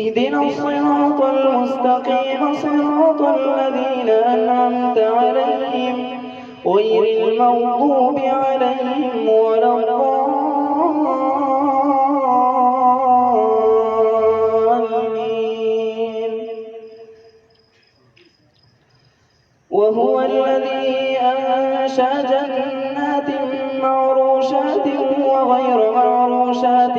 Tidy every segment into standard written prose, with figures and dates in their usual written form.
اهدنا الصراط المستقيم صراط الذين أنعمت عليهم غير المغضوب عليهم ولا الضالين. وهو الذي أنشأ جنات معروشات وغير معروشات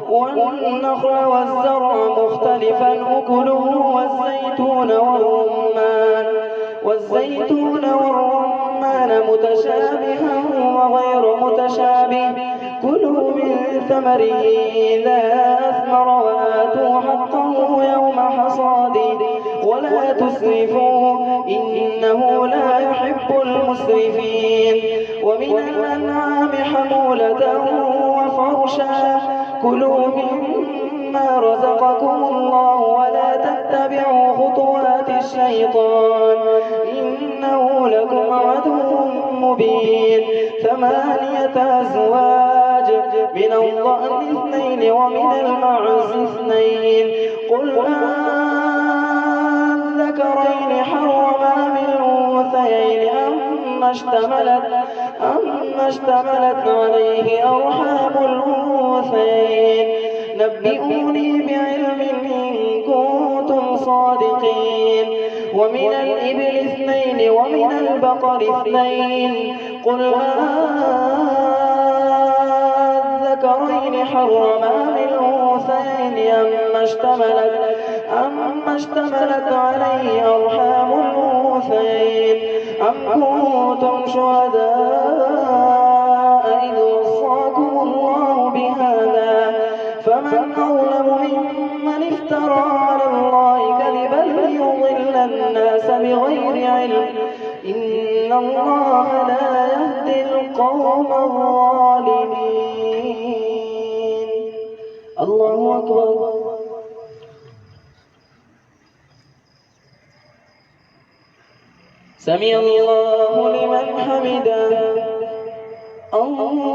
والنخل والزرع مختلفا أكله والزيتون والرمان متشابها وغير متشابه. كلوا من ثمره إذا أثمر وآتوا حقه يوم حصاده ولا تسرفوا إنه لا يحب المسرفين. ومن الأنعام حمولة وفرشا كلوا مما رزقكم الله ولا تتبعوا خطوات الشيطان إنه لكم عدو مبين. 8 أزواج من الضأن 2 ومن المعز 2 قل أذكرين حرم أم الأنثيين أما اشتملت عليه أرحام الأنثيين. نبئوني بعلم إن كنتم صادقين. ومن الإبل 2 ومن البقر 2 قل أذكرين حرم أم الأنثيين أما اشتملت عليه أرحام الأنثيين. أم كنتم شهداء إذ وصاكم الله بهذا فمن أظلم ممن افترى على الله كذبا ليضل الناس بغير علم إن الله لا يهدي القوم الظالمين. الله أكبر. سمع الله لمن حمده. الله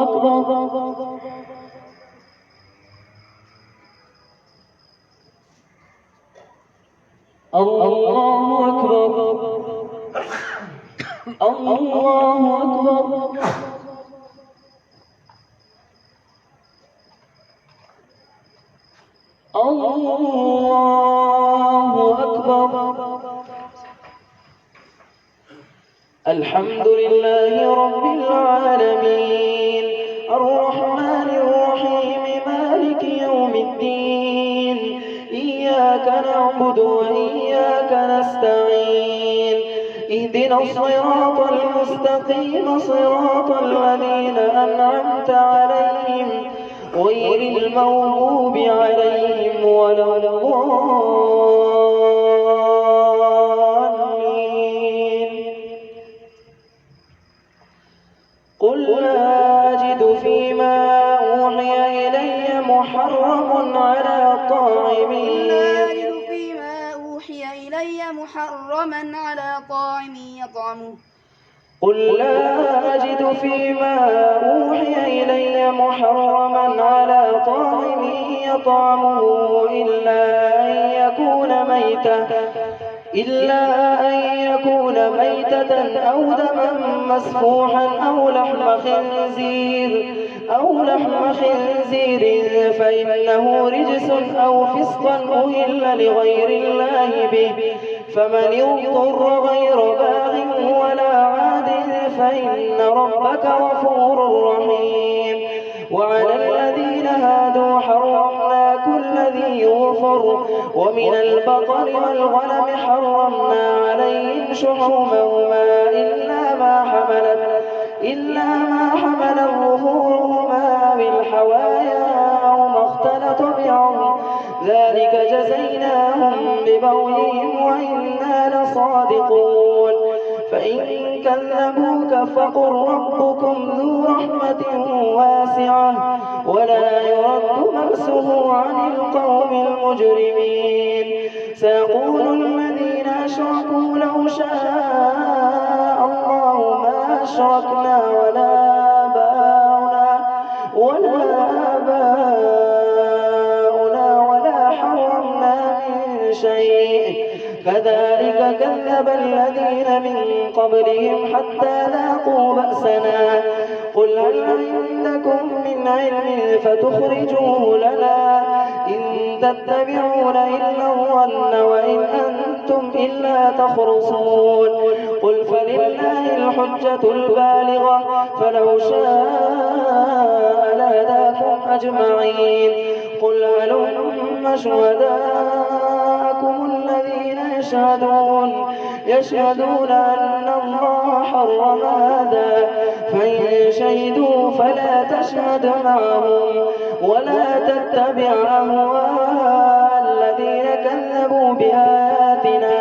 أكبر. الله أكبر. الله أكبر. الله أكبر. الحمد لله رب العالمين الرحمن الرحيم مالك يوم الدين. إياك نعبد وإياك نستعين. اهدنا الصراط المستقيم صراط الذين أنعمت عليهم غير المغضوب عليهم ولا الضالين. قل لا أجد فيما أوحي إلي محرم على طاعم يطعمه. قل لا أجد فيما أوحي إلي محرما على طاعم يطعمه إلا أن يكون ميتة أو دما مسفوحا أو لحم خنزير فإنه رجس أو فسقا أهل لغير الله به. فمن اضطر غير باغ ولا عاد فإن ربك غفور رحيم. وعلى الذين هادوا حرمنا كل ذي ظفر ومن البقر والغنم حرمنا عليهم شحومهما إلا ما حملت ظهورهما بالحوايا أو ما اختلط بعظم ذلك جزيناهم ببغيهم وإنا لصادقون. فإن كذبوك فقل ربكم ذو رحمة واسعة ولا يرد بأسه عن القوم المجرمين. سيقول الذين أشركوا لو شاء الله ما أشركنا ولا آباؤنا كذلك كذب الذين من قبلهم حتى ذاقوا بأسنا قل هل عندكم من علم فتخرجوه لنا إن تتبعون إلا الظن وإن أنتم إلا تخرصون قل فلله الحجة البالغة فلو شاء لهداكم أجمعين قل هلم شهداءكم الذين يشهدون أن الله حرم هذا فإن شهدوا فلا تشهد معهم ولا تتبع أهواء الذين كذبوا بآياتنا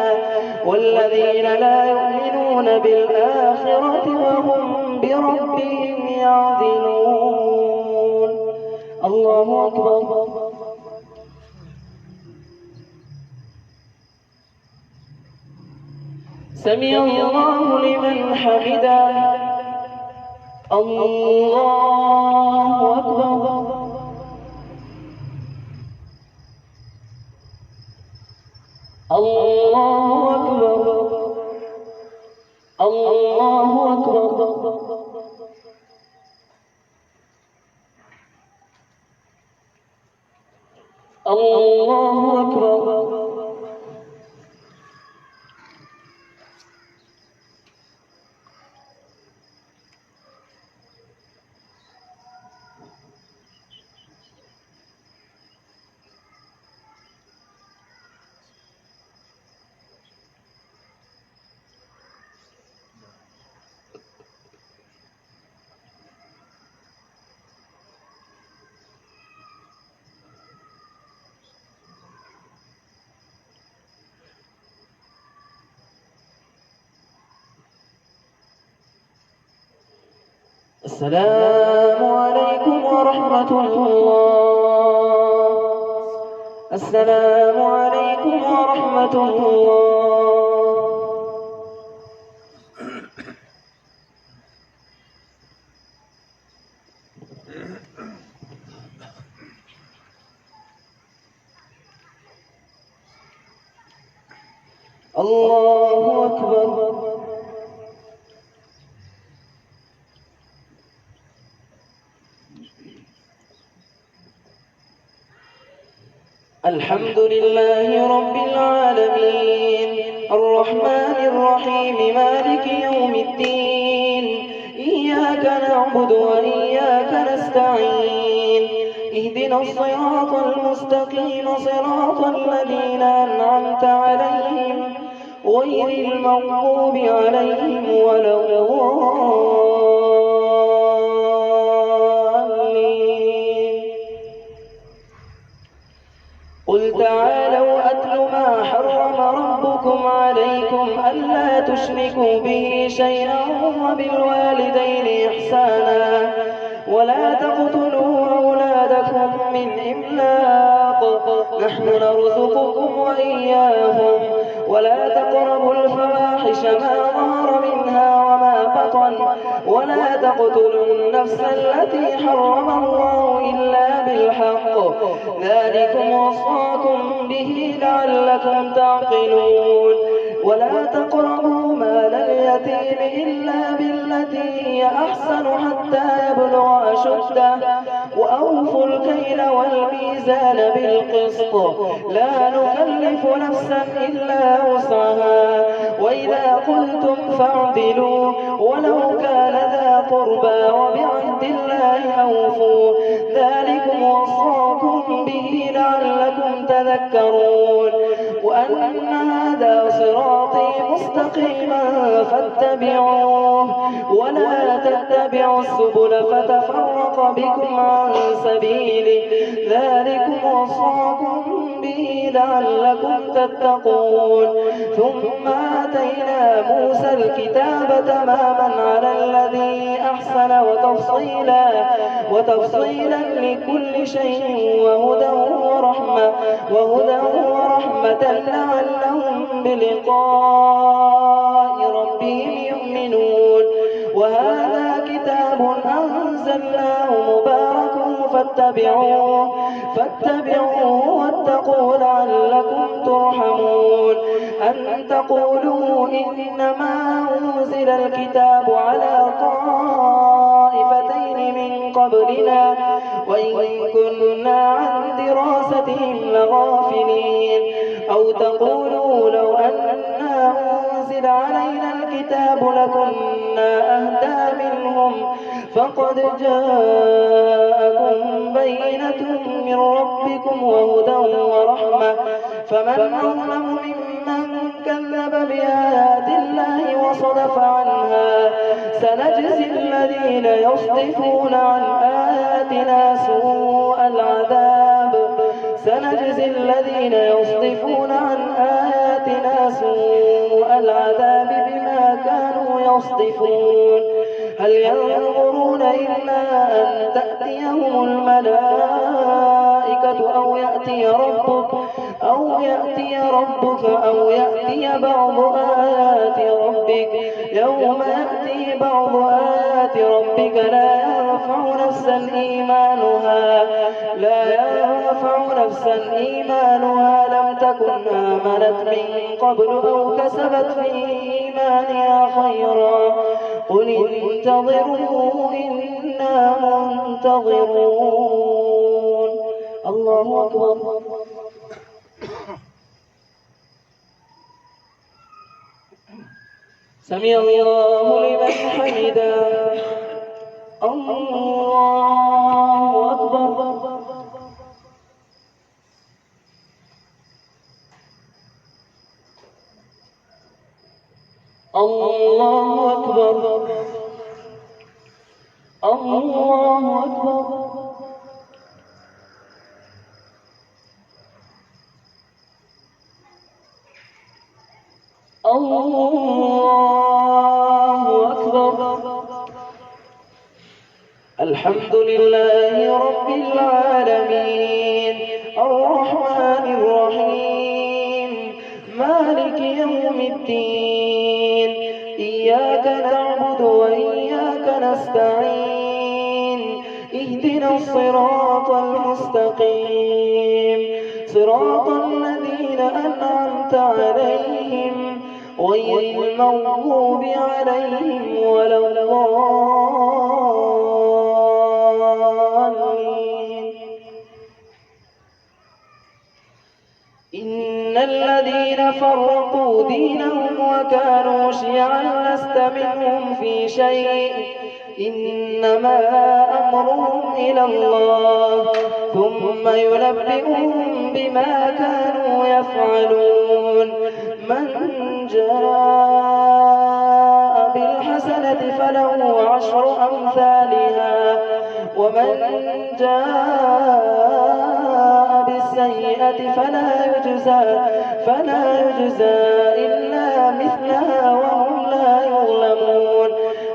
والذين لا يؤمنون بالآخرة وهم بربهم يعدلون. الله أكبر. سمع الله لمن حمده. الله أكبر. الله أكبر. الله أكبر. الله أكبر. السلام عليكم ورحمة الله. السلام عليكم ورحمة الله. الله أكبر. الحمد لله رب العالمين الرحمن الرحيم مالك يوم الدين إياك نعبد وإياك نستعين اهدنا الصراط المستقيم صراط الذين أنعمت عليهم غير المغضوب عليهم ولا الضالين. قل تعالوا أتل ما حرم ربكم عليكم ألا تشركوا به شيئا وبالوالدين إحسانا ولا تقتلوا أولادكم من إملاق نحن نرزقكم وإياهم ولا تقربوا الفواحش ما ظهر منها وما بطن ولا تقتلوا النفس التي حرم الله إلا بالحق ذلكم وصاكم به لعلكم تعقلون. ولا تقربوا مال اليتيم إلا بالتي هي أحسن حتى يبلغ أشده وأوفوا الكيل والميزان بالقسط لا نكلف نفسا إلا وسعها وإذا قلتم فاعدلوا ولو كان ذا قربى وبعهد الله أوفوا ذلكم وصاكم به لعلكم تذكرون. وأن هذا صراطي مستقيما فاتبعوه ولا تتبعوا السبل فتفرق بكم عن سبيله ذلكم وصاكم به لعلكم تتقون. ثم آتينا موسى الكتاب تماما على الذي أحسن وتفصيلا لكل شيء وهدى ورحمة لعلهم بلقاء ربهم يؤمنون. وهذا كتاب أنزلناه مبارك فاتبعوه واتقوا لعلكم ترحمون. أن تقولوا إنما أنزل الكتاب على طائفتين من قبلنا وإن كنا عن دراستهم لغافلين أو تقولوا لو أنا أنزل علينا الكتاب لكنا أهدى منهم فقد جاءكم بينة من ربكم وهدى ورحمة فمن أظلم ممن كذب بآيات الله وصدف عنها سنجزي الذين يصدفون عن آياتنا سوء العذاب بما كانوا يصدفون هل ينظرون إلا أن تأتيهم الملائكة أو يأتي ربك أو يأتي بعض آيات ربك يوم يأتي بعض آيات ربك لا ينفع نفسا إيمانها لم تكن آمنت من قبل أو كسبت في إيمانها خيرا قل انتظروا إنا منتظرون. الله أكبر. سمع الله لمن حمده. الله أكبر. الله أكبر. الله أكبر. الله أكبر. الحمد لله رب العالمين الرحمن الرحيم مالك يوم الدين إياك نعبد وإياك نستعين اهدنا الصراط المستقيم صراط الذين أنعمت عليهم غير المغضوب عليهم ولا الضالين. إن الذين فرقوا دينهم وكانوا شيعا لست منهم في شيء إنما أمرهم إلى الله ثم ينبئهم بما كانوا يفعلون. من جاء بالحسنة فله 10 أمثالها ومن جاء بالسيئة فلا يجزى إلا مثلها وهم لا يظلمون.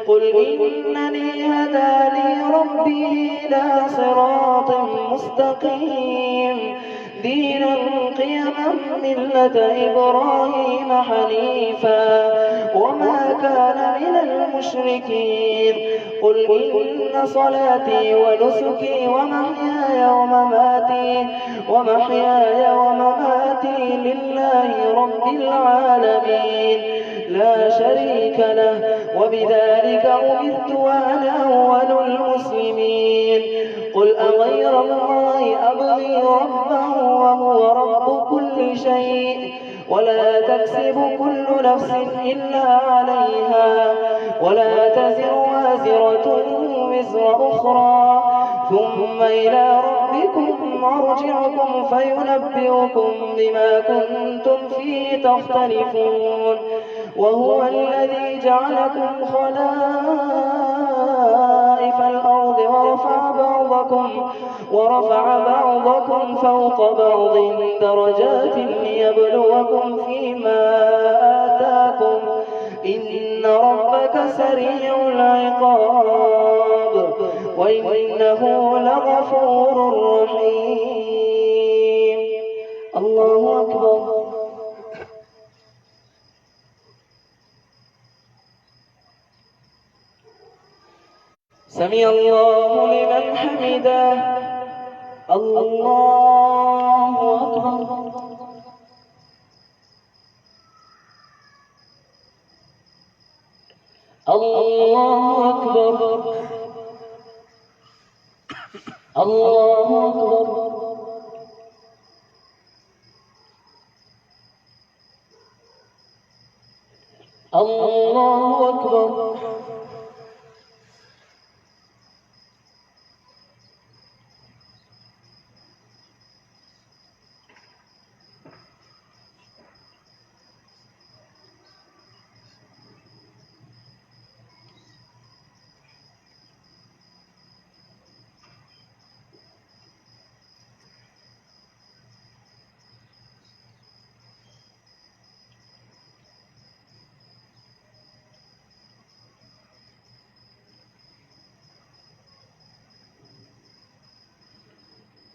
قل إنني هداني ربي إلى صراط مستقيم دينا قيما ملة إبراهيم حنيفا وما كان من المشركين. قل إن صلاتي ونسكي ومحياي ومماتي لله رب العالمين لا شريك له وبذلك أمرت وأنا أول المسلمين. قل أغير الله أبغي ربا وهو رب كل شيء ولا تكسب كل نفس إلا عليها ولا تزر وازرة وزر أخرى ثم إلى ربكم مرجعكم فينبئكم بما كنتم فيه تختلفون. وهو الذي جعلكم خلائف الأرض ورفع بعضكم فوق بعض درجات ليبلوكم فيما آتاكم إن ربك سريع العقاب وإنه لغفور رحيم. الله أكبر. سمع الله لمن حمده. الله أكبر. الله أكبر. الله أكبر. الله أكبر.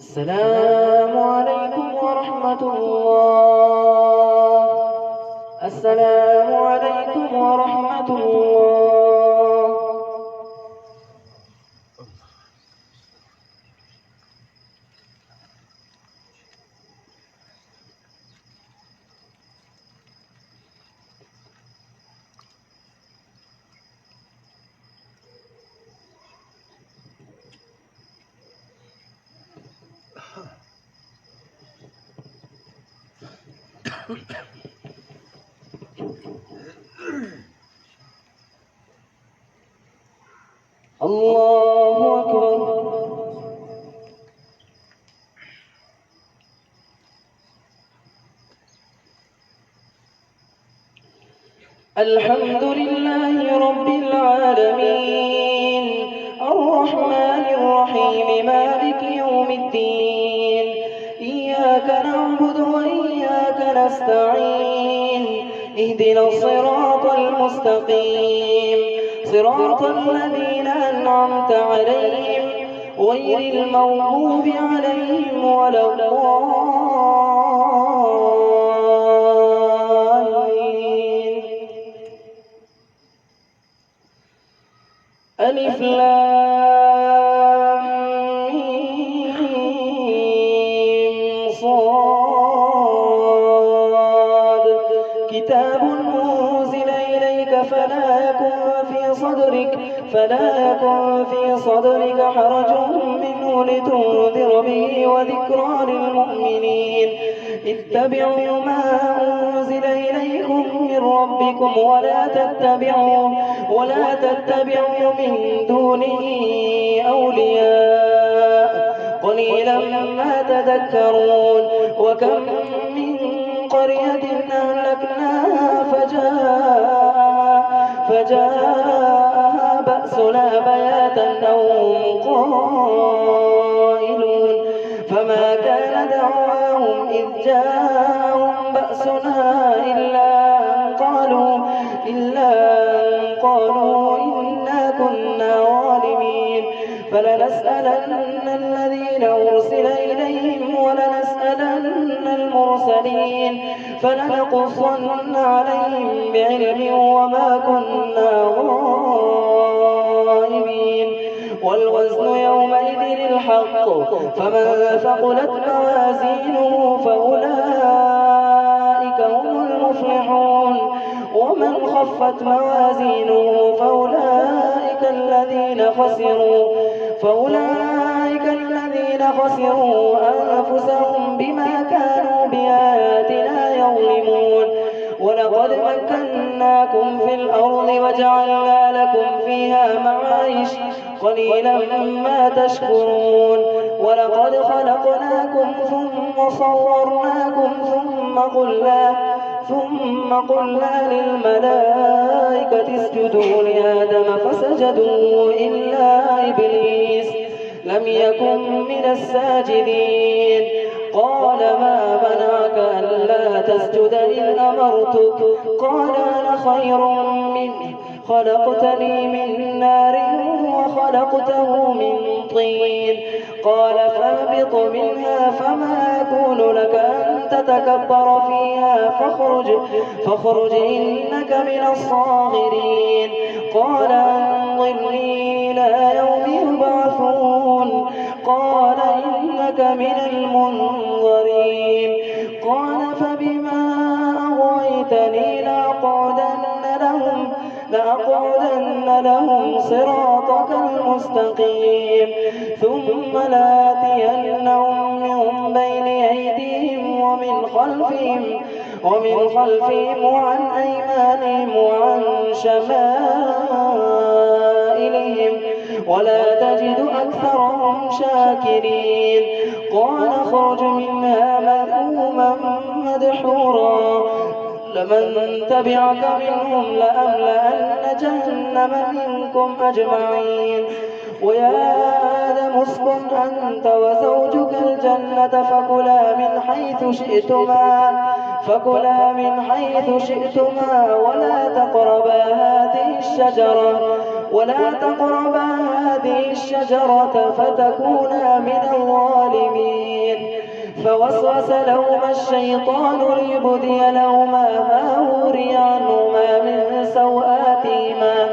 السلام عليكم ورحمة الله. السلام عليكم ورحمة الله. الله أكبر. الحمد لله رب العالمين الرحمن الرحيم مالك يوم الدين إياك نعبد وإياك نستعين اهدنا الصراط المستقيم صراط الذين أنعمت عليهم غير المغضوب عليهم ولا الضالين. ألف لام ميم صاد كتاب أنزل إليك فلا يكن في صدرك حرج منه لتنذر به وذكرى للمؤمنين. اتبعوا ما أنزل إليكم من ربكم ولا تتبعوا من دونه أولياء قليلا ما تذكرون. وكم من قرية أهلكناها فجاءها بأسنا بياتا أو قائلون فما كان دعواهم إذ جاءهم بأسنا إلا أن قالوا إنا كنا ظالمين. فلنسألن الذين أرسل إليهم ولنسألن المرسلين فلنقصن عليهم بعلم وما كنا غائبين. والوزن يومئذ الحق فمن ثقلت موازينه فأولئك هم المفلحون ومن خفت موازينه فأولئك الذين خسروا أنفسهم بما كانوا بآياتنا يظلمون. ولقد مكناكم في الأرض وجعلنا لكم فيها معايش قليلا ما تشكرون. ولقد خلقناكم ثم صورناكم ثم قلنا للملائكة اسجدوا لآدم فسجدوا إلا إبليس لم يكن من الساجدين. قال ما منعك ألا تسجد إذ أمرتك قال أنا خير منه خلقتني من نار وخلقته من طين. قال فاهبط منها فما يكون لك أن تتكبر فيها فاخرج إنك من الصاغرين. قال أنظرني إلى يوم يبعثون قال إنك من المنظرين. قال فبما أغويتني لأقعدن لهم صراطك المستقيم ثم لآتينهم من بين أيديهم ومن خلفهم وعن أيمانهم وعن شمائلهم ولا تجد أكثرهم شاكرين قال اخرج منها مذءوما مدحورا لمن تبعك منهم لأملأن جهنم منكم أجمعين ويا آدم اسكن أنت وزوجك الجنة فكلا من حيث شئتما ولا تقربا هذه الشجرة فتكونا من الظالمين فوسوس لهما الشيطان ليبدي لهما ما وري عنهما من سوآتهما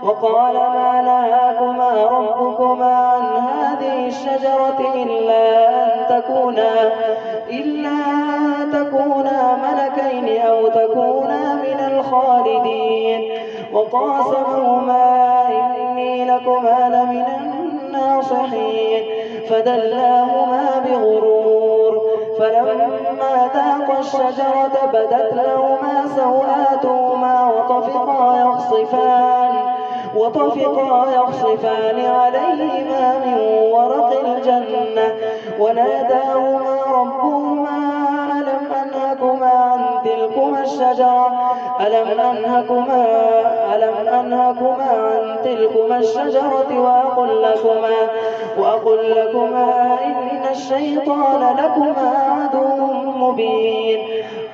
وقال ما نهاكما ربكما عن هذه الشجرة إلا أن تكونا ملكين أو تكونا من الخالدين وقاسمهما إني لكما لمن الناصحين فدلاهما بغرور فلما ذاقا الشجرة بدت لهما سوآتهما وطفقا يخصفان عليهما من ورق الجنة وناداهما ربهما ألم أنهكما عن تلكما الشجرة وأقل لكما إن الشيطان لكما عدو مبين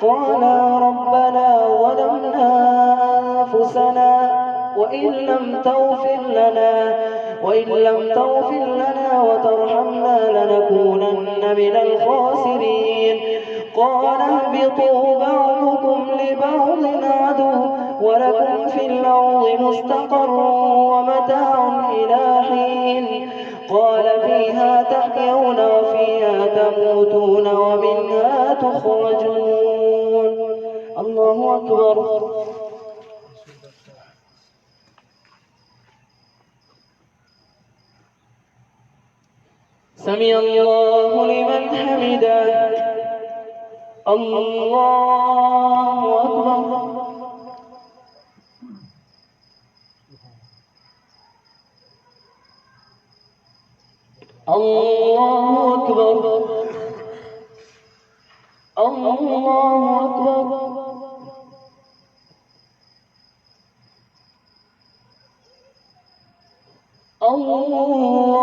قالا ربنا ظلمنا أنفسنا وإن لم تغفر لنا وترحمنا لنكونن من الخاسرين قال اهبطوا بعضكم لبعض عدو ولكم في الأرض مستقر ومتاع إلى حين قال فيها تحيون وفيها تموتون ومنها تخرجون الله أكبر سمع الله لمن حمده الله أكبر الله أكبر الله أكبر الله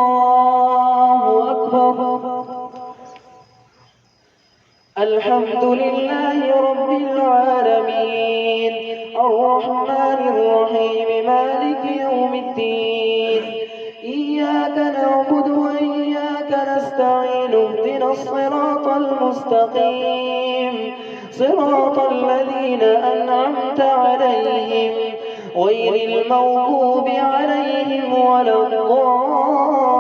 أكبر الحمد لله رب العالمين الرحمن الرحيم مالك يوم الدين إياك نعبد وإياك نستعين اهدنا الصراط المستقيم صراط الذين أنعمت عليهم غير المغضوب عليهم ولا الضالين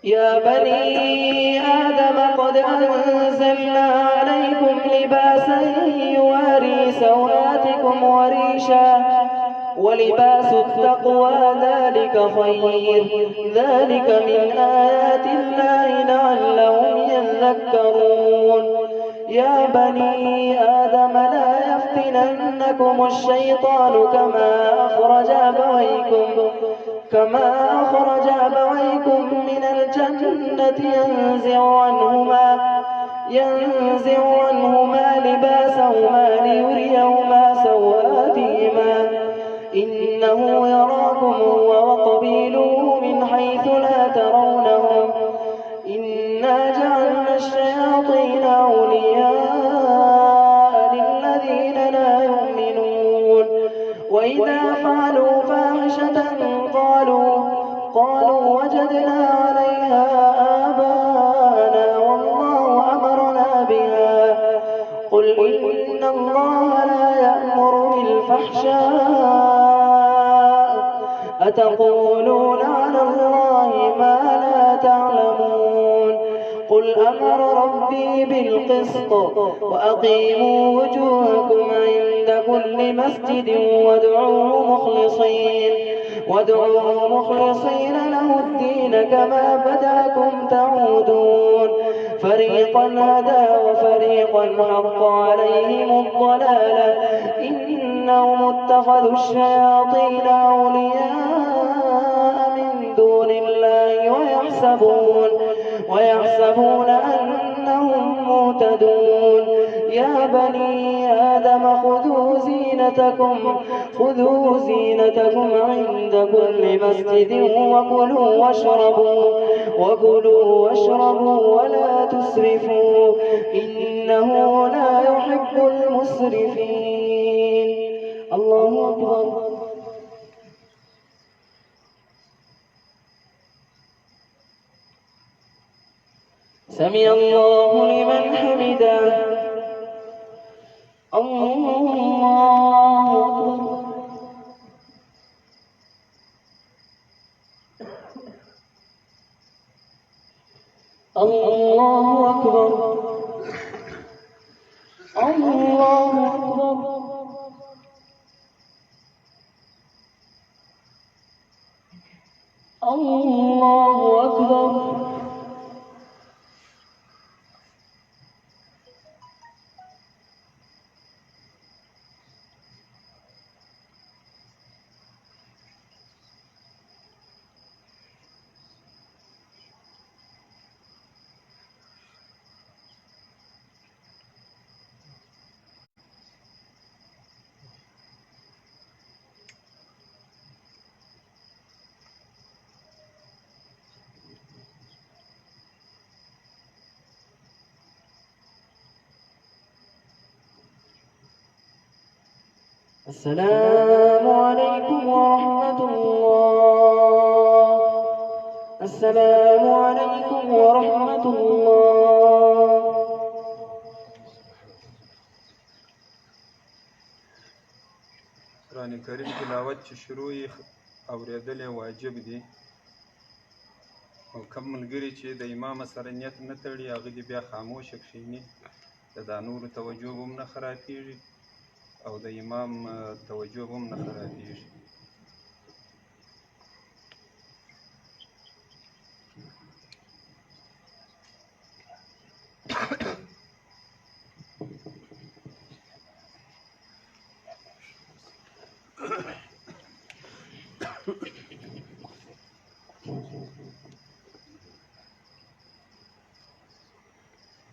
يا بني آدم قد أنزلنا عليكم لباسا يواري سوآتكم وريشا ولباس التقوى ذلك خير ذلك من آيات الله لعلهم يذكرون يا بني آدم لا يفتننكم الشيطان كما أخرج أبويكم من الجنة ينزع عنهما لباسهما ليريهما سوآتهما إنه يراكم هو وقبيله من حيث لا ترونهم إنا جعلنا الشياطين أولياء للذين لا يؤمنون وإذا فعلوا فاحشة قالوا وجدنا عليها آباءنا والله أمرنا بها قل إن الله لا يأمر بالفحشاء أتقولون على الله ما لا تعلمون قل أمر ربي بالقسط وأقيموا وجوهكم عند كل مسجد وادعوه مخلصين له الدين كما بدأكم تعودون فريقا هدى وفريقا حق عليهم الضلالة إنهم اتخذوا الشياطين أولياء من دون الله ويحسبون أنهم مهتدون يا بني آدم خذوا زينتكم عند كل مسجد وكلوا واشربوا ولا تسرفوا إنه لا يحب المسرفين. الله أكبر. سمع الله لمن حمده. الله أكبر. الله أكبر. الله أكبر. الله أكبر. السلام عليكم ورحمة الله. السلام عليكم ورحمة الله. قرآن کریم تلاوت چې شروع یې اورېدل واجب دي او کوم ملګري چې د امام سره نیت نه تړي هغه دې بیا خاموشه کښېني د نورو توجه به هم نه خرابېږي او د امام توجه هم نه خرابېږي.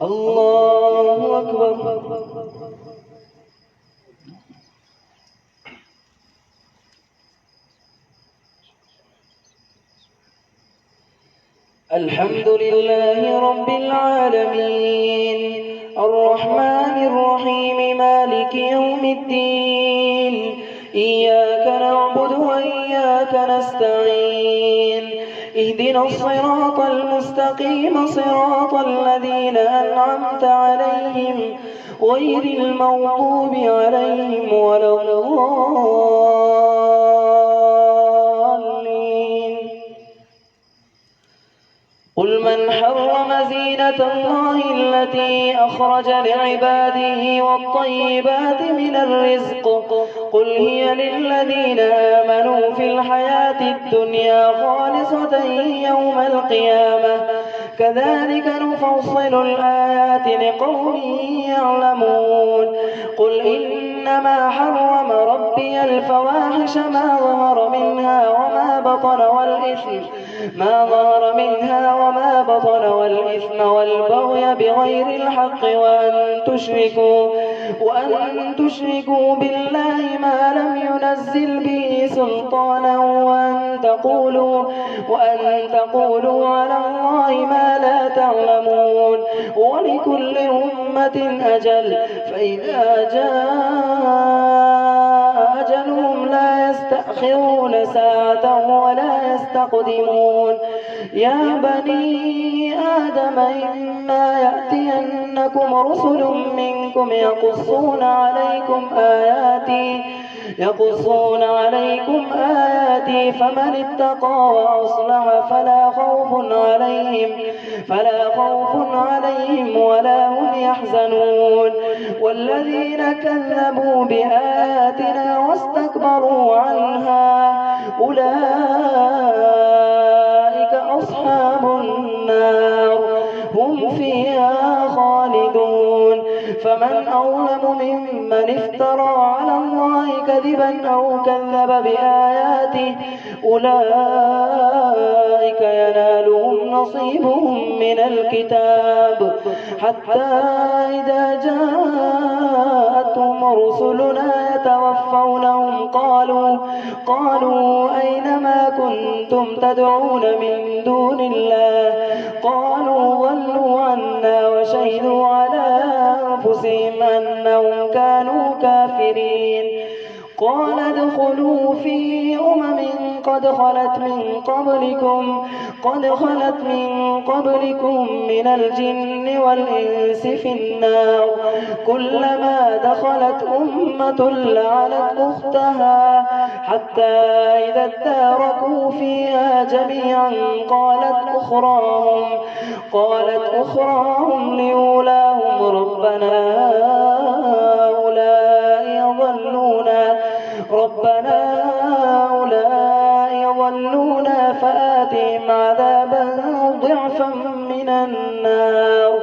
الله أكبر. الحمد لله رب العالمين الرحمن الرحيم مالك يوم الدين إياك نعبد وإياك نستعين اهدنا الصراط المستقيم صراط الذين أنعمت عليهم غير المغضوب عليهم ولا الضالين. قل من حرم زينة الله التي أخرج لعباده والطيبات من الرزق قل هي للذين آمنوا في الحياة الدنيا خالصة يوم القيامة كذلك نفصل الآيات لقوم يعلمون. قل إنما حرم ربي الفواحش ما ظهر منها وما بطن والإثم والبغي بغير الحق وأن تشركوا بالله ما لم ينزل به سلطانا وأن تقولوا على الله ما لا تعلمون. ولكل أمة أجل فإذا جاء أجلهم لا يستأخرون ساعة ولا يستقدمون. يا بني آدم إما يأتينكم رسل منكم يقصون عليكم آياتي يقصون عليكم آياتي فمن اتقى وأصلح فلا خوف عليهم ولا هم يحزنون والذين كذبوا بآياتنا واستكبروا عنها أولئك أصحاب النار هم فيها خالدون فمن أظلم ممن افترى على الله كذبا أو كذب بآياته أولئك ينالهم نصيبهم من الكتاب حتى إذا جاءتهم رسلنا يتوفونهم قالوا أين ما كنتم تدعون من دون الله قالوا ضلوا عنا وشهدوا على أنفسهم أنهم كانوا كافرين قال ادخلوا في قد خلت من قبلكم من الجن والإنس في النار كلما دخلت أمة لعنت أختها حتى إذا اداركوا فيها جميعا قالت أخراهم لأولاهم ربنا هؤلاء يضلونا فآتهم عذابا ضعفا من النار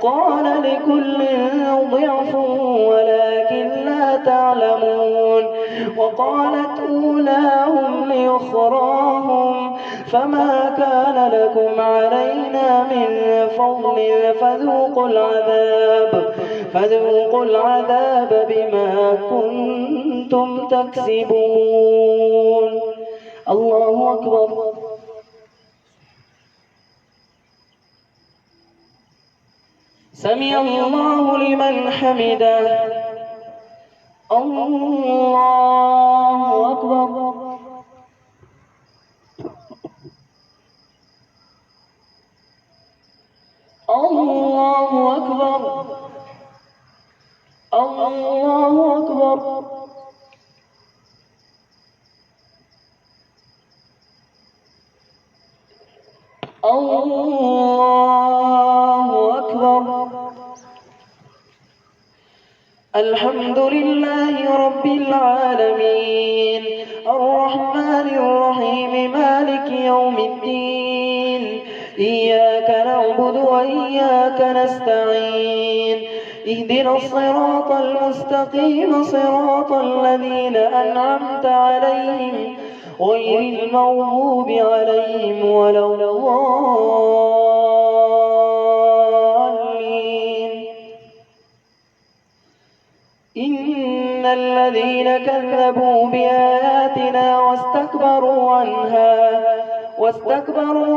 قال لكل ضعف ولكن لا تعلمون وقالت أولاهم لأخراهم فما كان لكم علينا من فضل فذوقوا العذاب بما كنتم تكسبون الله أكبر سمع الله لمن حمده الله أكبر الله أكبر الله أكبر الله أكبر الحمد لله رب العالمين الرحمن الرحيم مالك يوم الدين إياك نعبد وإياك نستعين اهدنا الصراط المستقيم صراط الذين أنعمت عليهم غير المغضوب عليهم ولا الضالين إن الذين كذبوا بآياتنا واستكبروا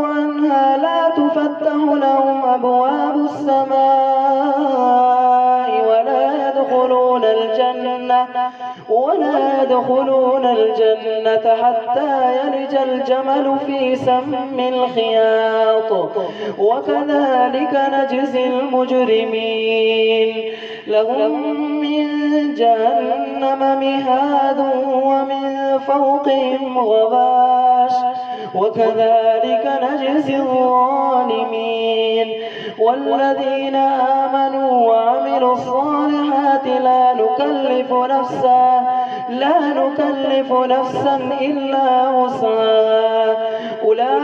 عنها لا تفتح لهم أبواب السماء ولا يدخلون الجنة حتى يلج الجمل في سم الخياط وكذلك نجزي المجرمين لهم من جهنم مهاد ومن فوقهم غواش وكذلك نجزي الظالمين والذين آمنوا وعملوا الصالحات لا نكلف نفسا إلا وسعها أولئك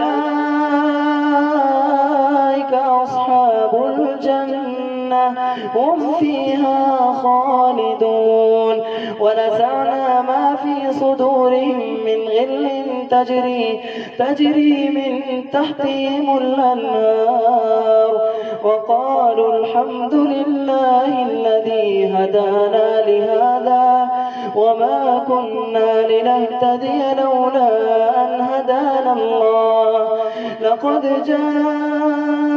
أصحاب الجنة هم فيها خالدون ونزعنا ما في صدورهم من غل تجري من تحتهم الأنهار وقالوا الحمد لله الذي هدانا لهذا وما كنا لنهتدي لولا أن هدانا الله لقد جاءت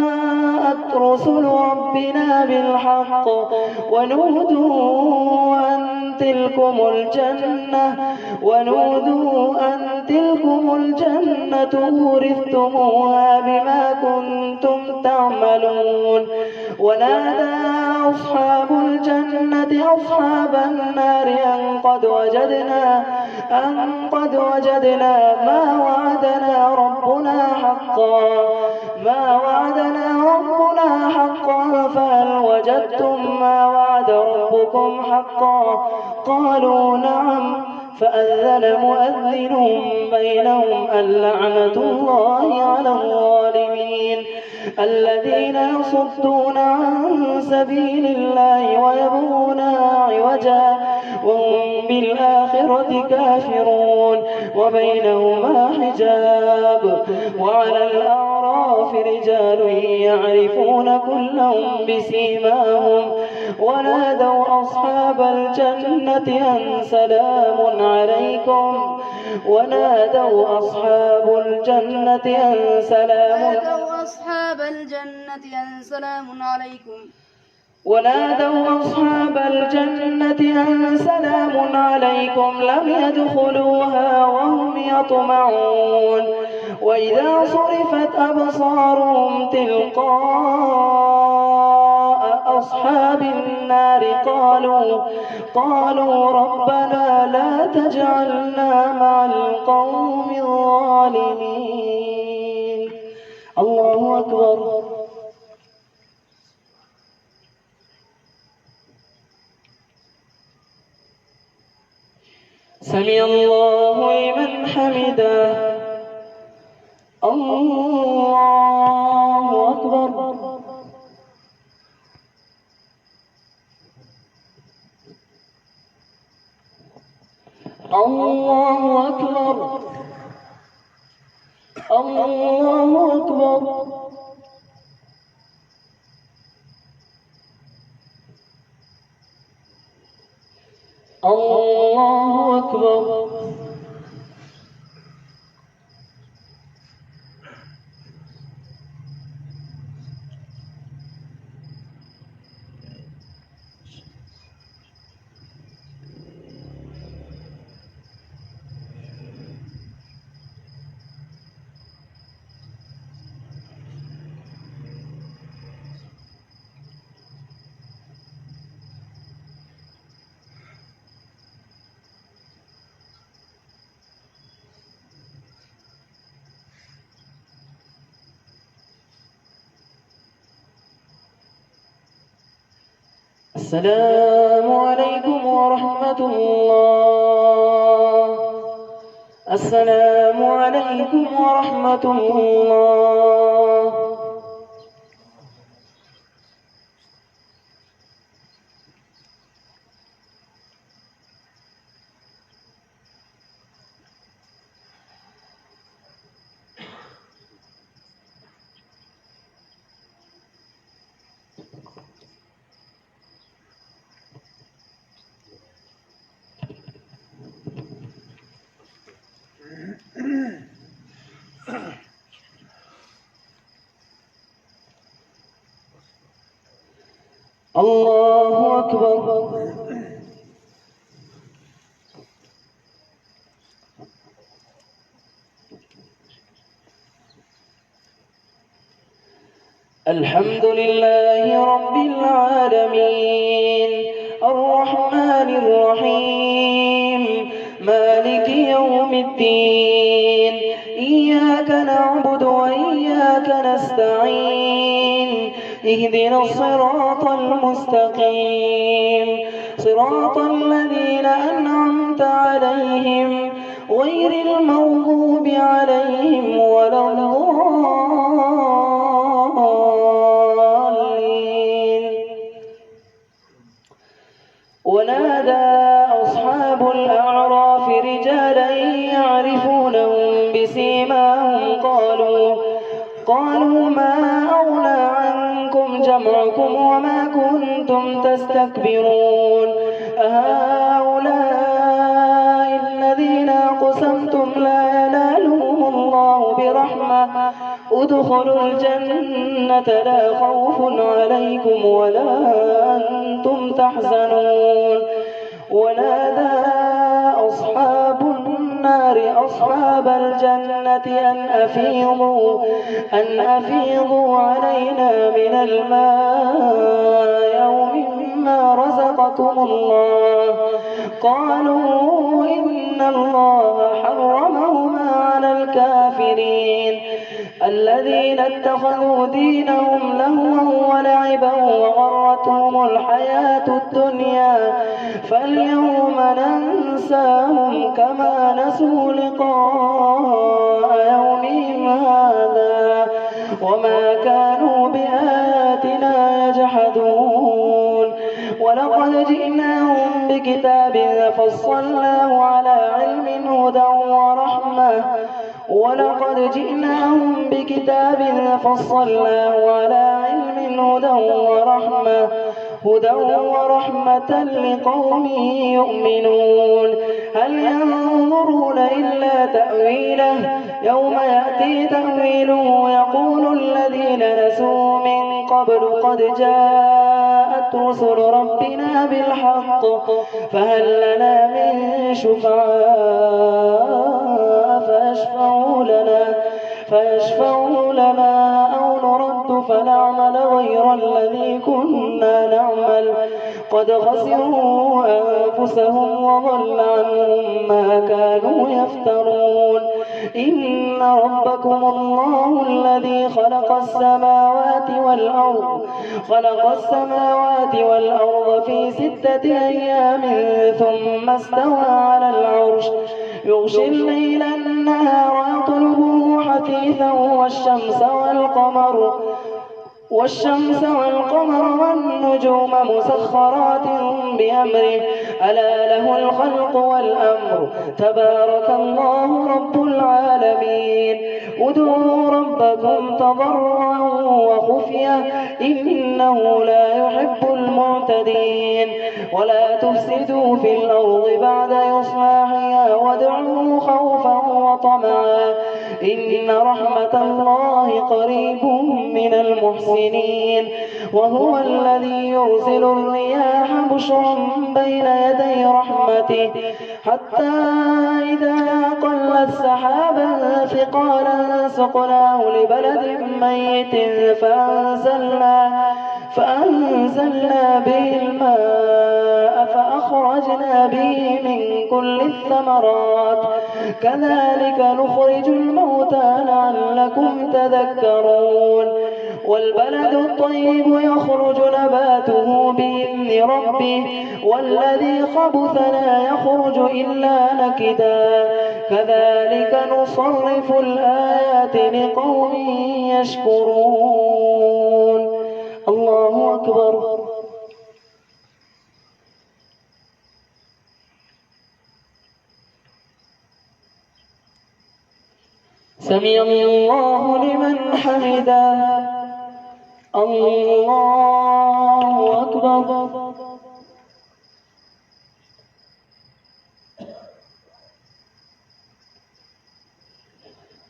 رسل ربنا بالحق ونودوا أن تلكم الجنة أورثتموها بما كنتم تعملون ونادى أصحاب الجنة أصحاب النار أن قد وجدنا ما وعدنا ربنا حقا فهل وجدتم ما وعد ربكم حقا؟ قالوا نعم. فأذن مؤذن بينهم اللعنة الله على الظالمين الذين يصدون عن سبيل الله ويبغونها عوجا وهم بالآخرة كافرون وبينهما حجاب. وعلى الأعراف رجال يعرفون كلهم بسيماهم ونادوا أصحاب الجنة أن سلام عليكم ونادوا أصحاب الجنة أن سلام عليكم لم يدخلوها وهم يطمعون. وإذا صرفت أبصارهم تلقاء أصحاب النار قالوا ربنا لا تجعلنا مع القوم الظالمين. الله أكبر. سمع الله لمن حمده. الله أكبر. الله أكبر. الله أكبر. الله أكبر. السلام عليكم ورحمة الله. السلام عليكم ورحمة الله. الله أكبر. الحمد لله رب العالمين الرحمن الرحيم مالك يوم الدين إياك نعبد وإياك نستعين اهدنا الصراط المستقيم صراط الذين أنعمت عليهم غير المغضوب عليهم ولا الضالين. ونادى أصحاب الأعراف رجالا يعرفونهم بسيماهم قالوا ما أغنى عنكم جمعكم وما كنتم تستكبرون أهؤلاء الذين أقسمتم لا ينالهم الله برحمة ادخلوا الجنة لا خوف عليكم ولا أنتم تحزنون. ونادى أصحاب النار أصحاب الجنة أن أفيضوا علينا من الماء أو مما رزقكم رزقكم الله؟ قالوا إن الله حرمهما على الكافرين. الذين اتخذوا دينهم لهوا ولعبا وغرتهم الحياة الدنيا فاليوم ننساهم كما نسوا لقاء يومهم هذا وما كانوا بآياتنا يجحدون. ولقد جئناهم بكتاب فصلناه على علم هدى ورحمة لقوم يؤمنون. هل ينظرون إلا تأويله يوم يأتي تأويله يقول الذين نسوا من قبل قد جاءت رسل ربنا بالحق فهل لنا من شفعاء فيشفعوا لنا أو نرد فنعمل غير الذي كنا نعمل قد خسروا أنفسهم وضل عنهم ما كانوا يفترون. إن ربكم الله الذي خلق السماوات والأرض في 6 أيام ثم استوى على العرش يغشي الليل النهار يطلبه حثيثا والشمس والقمر والنجوم مسخرات بأمره ألا له الخلق والأمر تبارك الله رب العالمين. ادعوا ربكم تضرعا وخفية إنه لا يحب المعتدين. ولا تفسدوا في الأرض بعد إصلاحها وادعوه خوفا وطمعا إن رحمة الله قريب من المحسنين. وهو الذي يرسل الرياح بشرا بين يدي رحمته حتى إذا قلت سحابا ثقالا سقناه لبلد ميت فأنزلنا به الماء فأخرجنا به من كل الثمرات كذلك نخرج الموتى لعلكم تذكرون. والبلد الطيب يخرج نباته بإذن ربه والذي خبث لا يخرج إلا نكدا كذلك نصرف الآيات لقوم يشكرون. الله أكبر. سمع الله لمن حمده. الله أكبر.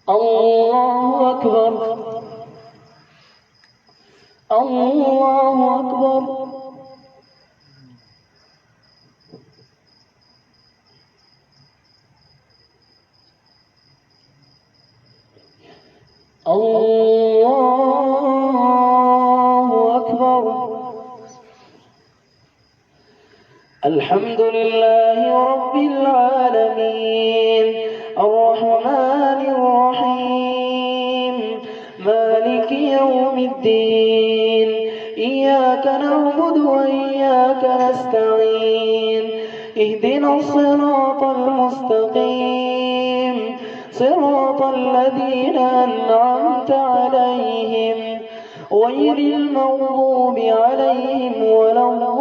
الله أكبر. الله أكبر. الله أكبر. الحمد لله رب العالمين الرحمن الرحيم مالك يوم الدين إياك نعبد وإياك نستعين اهدنا الصراط المستقيم صراط الذين أنعمت عليهم غير المغضوب عليهم ولا الضالين.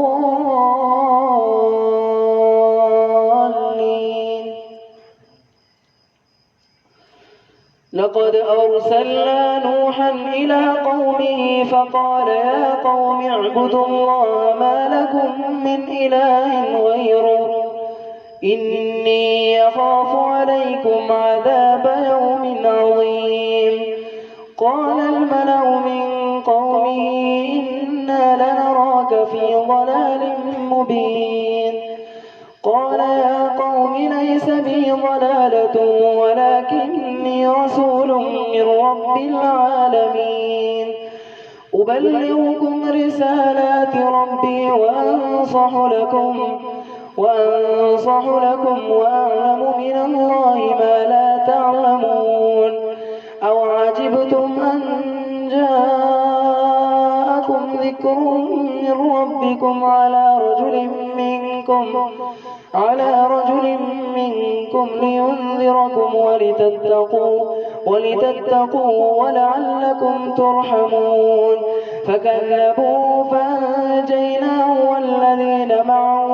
لقد أرسلنا نوحا إلى قومه فقال يا قوم اعبدوا الله ما لكم من إله غيره إني يخاف عليكم عذاب يوم عظيم. قال الملأ من قومه إنا لنراك في ضلال مبين. قال يا قوم ليس بي ضلالة ولكني رسول من رب العالمين أبلغكم رسالات ربي وأنصح لكم وأعلم من الله ما لا تعلمون. أو عجبتم أن جاءكم ذكر من ربكم على رجل منكم لينذركم ولتتقوا ولعلكم ترحمون. فكذبوا فأنجيناه والذين معه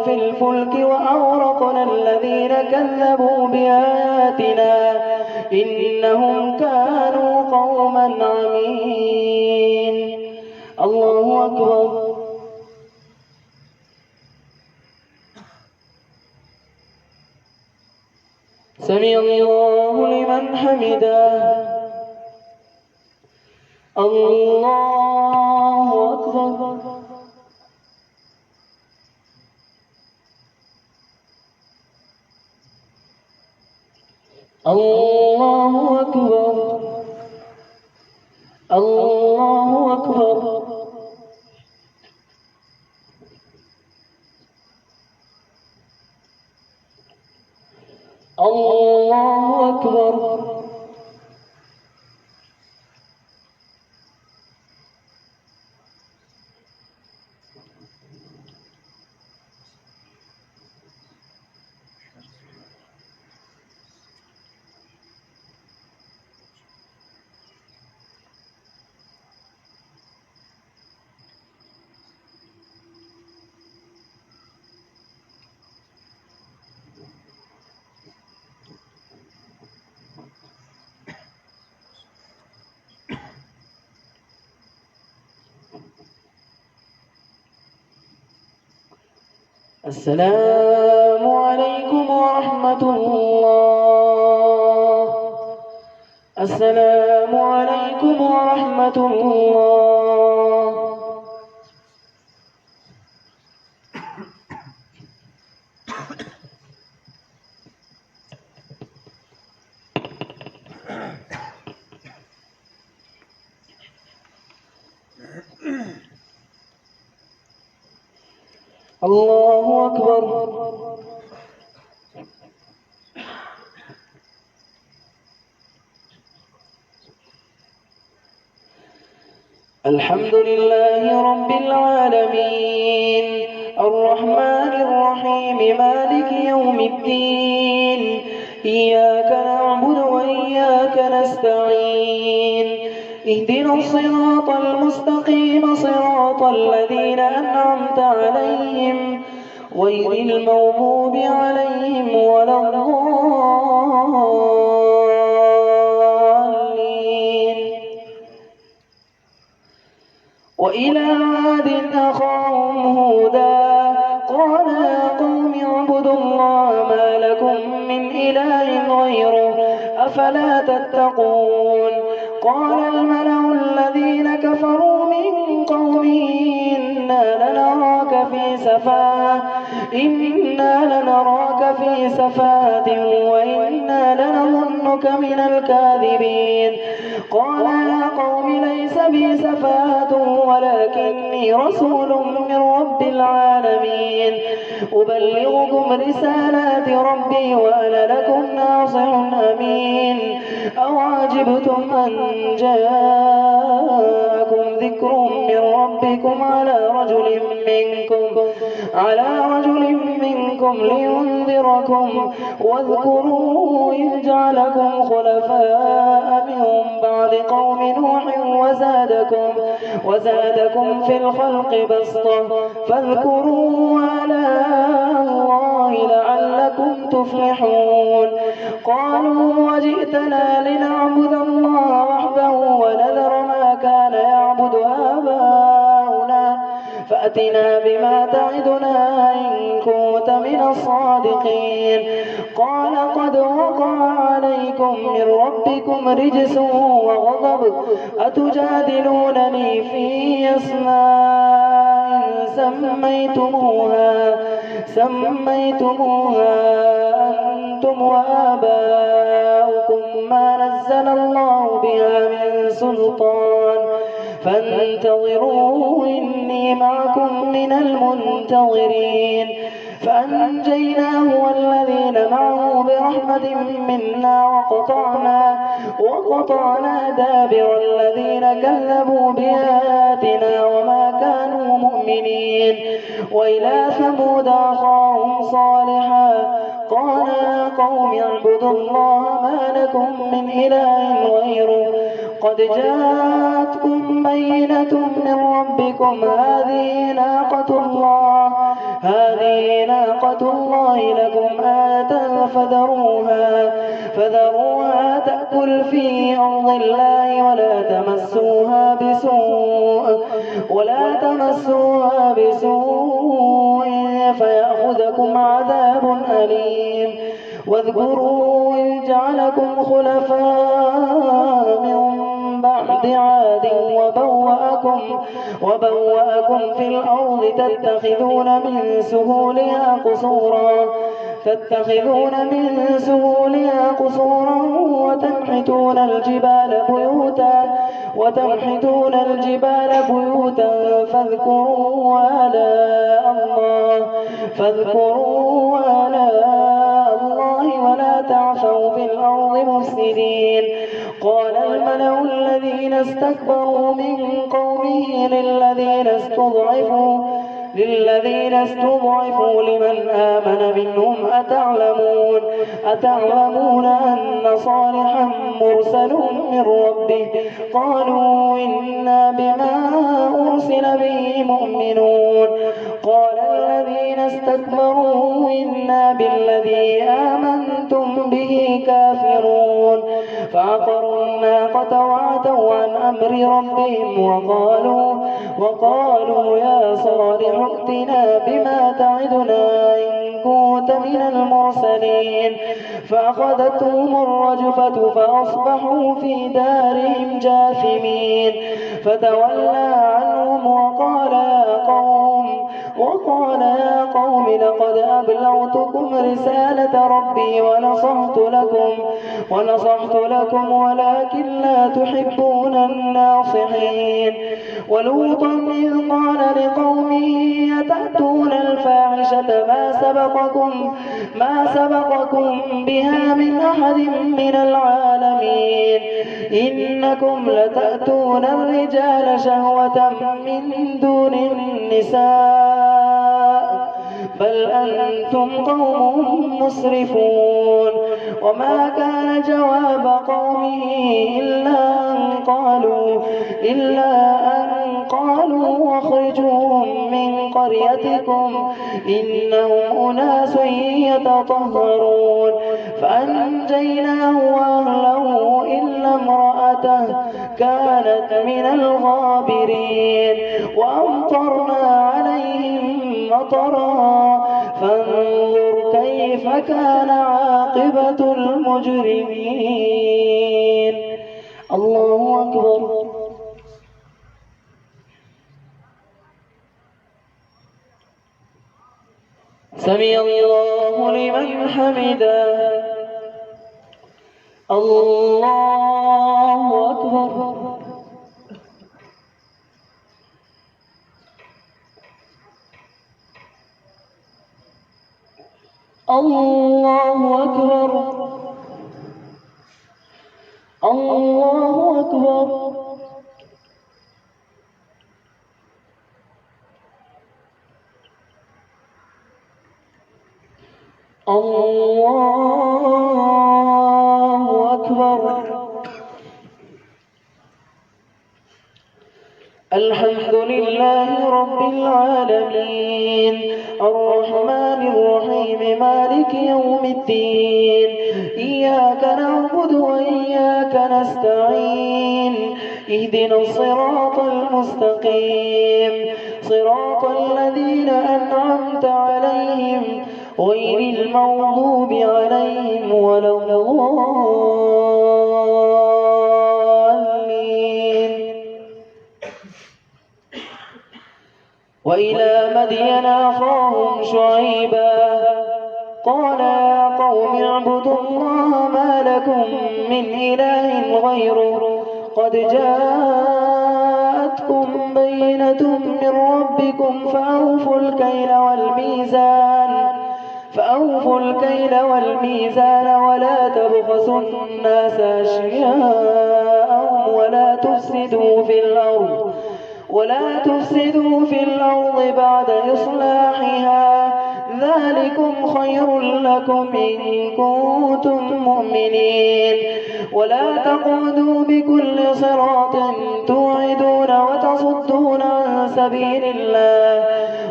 في الفلك وأغرقنا الذين كذبوا بآياتنا إنهم كانوا قوما عمين. الله أكبر. سمع الله لمن حمده. الله أكبر. الله أكبر. الله أكبر. الله أكبر. السلام عليكم ورحمة الله. السلام عليكم ورحمة الله. الله أكبر. الحمد لله رب العالمين الرحمن الرحيم مالك يوم الدين. إياك نعبد وإياك نستعين. اهدنا الصراط المستقيم صراط الذين أنعمت عليهم غير المغضوب عليهم ولا الضالين. وإلى عاد أخاهم هودا قال يا قوم اعبدوا الله ما لكم من إله غيره أفلا تتقون. قال الملأ الذين كفروا من قومه إنا لنراك في سفاهة وإنا لنظنك من الكاذبين. قال يا قوم ليس بي سفاهة ولكني رسول من رب العالمين أبلغكم رسالات ربي وأنا لكم ناصح أمين. أو عجبتم أن جاءكم ذكر من ربكم على رجل منكم لينذركم واذكروا إذ جعلكم خلفاء من بعد قوم نوح وزادكم في الخلق بسطة فاذكروا آلاء الله لعلكم تفلحون. قالوا وجئتنا لنعبد الله وحده ونذر ما كان يعبد آباؤنا فأتنا بما تعدنا إن كنت من الصادقين. قال قد وقع عليكم من ربكم رجس وغضب أتجادلونني في أسماء سميتموها أنتم وآباؤكم ما نزل الله بها من سلطان فانتظروا إني معكم من المنتظرين فأنجيناه والذين معه برحمة منا وقطعنا دابر الذين كذبوا بآياتنا وما كانوا مؤمنين وإلى ثمود أخاهم صالحا قال يا قوم اعبدوا الله ما لكم من إله غيره قد جاءتكم بينة من ربكم هذه ناقة الله لكم آية فذروها تأكل في أرض الله ولا تمسوها بسوء فيأخذكم عذاب أليم واذكروا إذ جعلكم خلفاء من بعد عاد وبوأكم في الأرض تتخذون من سهولها قصورا وتنحتون الجبال بيوتا فاذكروا آلاء الله ولا تعثوا في الأرض مفسدين قال الملأ الذين استكبروا من قومه للذين استضعفوا لمن آمن منهم أتعلمون أن صالحا مرسل من ربه قالوا إنا بما أرسل به مؤمنون قال الذين استكبروا إنا بالذي آمنتم به كافرون فعقروا الناقة وعتوا عن أمر ربهم وقالوا يا صالح ائتنا بما تعدنا إن كنت من المرسلين فأخذتهم الرجفة فأصبحوا في دارهم جاثمين فتولى عنهم وقال يا قوم لقد أبلغتكم رسالة ربي ونصحت لكم ولكن لا تحبون الناصحين ولوطا إذ قال لقومه أتأتون الفاحشة ما سبقكم بها من أحد من العالمين إنكم لتأتون الرجال شهوة من دون النساء بل أنتم قوم مسرفون وما كان جواب قومه إلا أن قالوا أخرجوهم من قريتكم إنهم أناس يتطهرون فأنجيناه وأهله إلا امرأته كانت من الغابرين وأمطرنا عليهم مطرا فانظر كيف كان عاقبة المجرمين الله أكبر سمع الله لمن حمده الله أكبر الله أكبر الله أكبر الله أكبر الحمد لله رب العالمين الرحمن الرحيم مالك يوم الدين إياك نعبد وإياك نستعين اهدنا الصراط المستقيم صراط الذين أنعمت عليهم غير المغضوب عليهم ولا الضالين وإلى مدين أخاهم شعيبا قال يا قوم اعبدوا الله ما لكم من إله غيره قد جاءتكم بينة من ربكم فأوفوا الكيل والميزان ولا تبخسوا الناس أشياءهم ولا تفسدوا في الأرض بعد إصلاحها ذلكم خير لكم إن كنتم مؤمنين ولا تقعدوا بكل صراط توعدون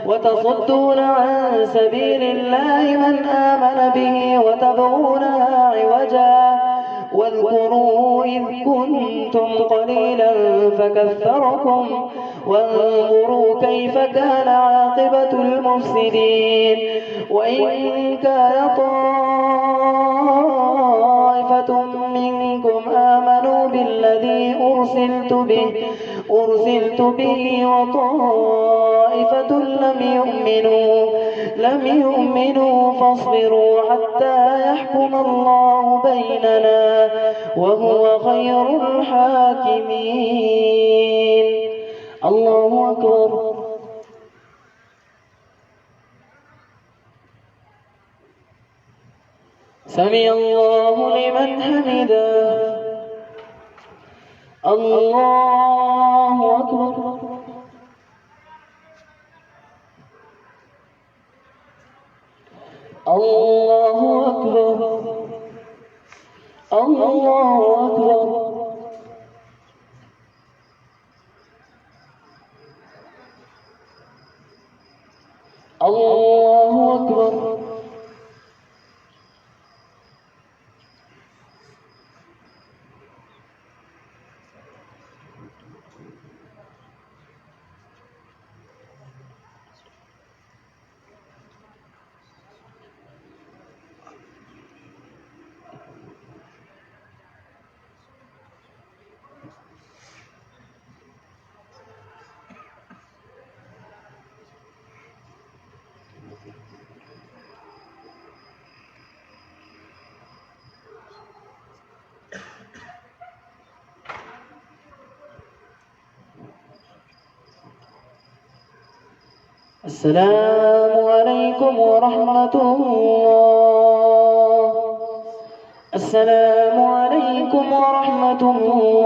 وتصدون عن سبيل الله من آمن به وتبغونها عوجا واذكروا إذ كنتم قليلا فكثركم وانظروا كيف كان عاقبة المفسدين وإن كان طائفة منكم آمنوا بالذي أرسلت به وطائفة لم يؤمنوا فاصبروا حتى يحكم الله بيننا وهو خير الحاكمين. الله أكبر. سمع الله لمن حمده. الله أكبر. الله أكبر. الله أكبر. الله أكبر. السلام عليكم ورحمة الله. السلام عليكم ورحمة الله.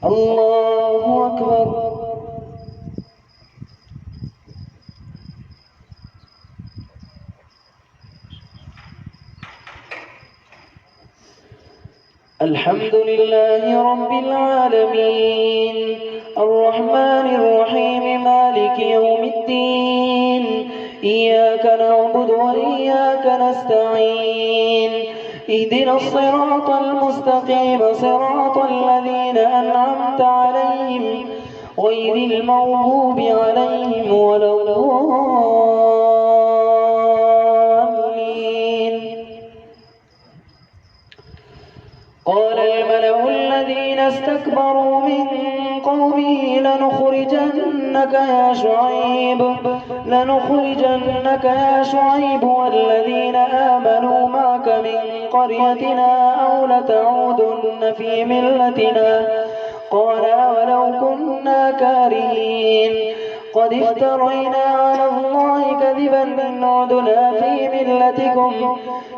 الله أكبر. الحمد لله رب العالمين الرحمن الرحيم مالك يوم الدين إياك نعبد وإياك نستعين اهدنا الصراط المستقيم صراط الذين أنعمت عليهم غير المغضوب عليهم ولا الضالين. قال الملأ الذين استكبروا من قومه لنخرجنك يا شعيب والذين آمنوا معك من قريتنا أو لتعودن في ملتنا قال ولو كنا كارهين قد افترينا على الله كذبا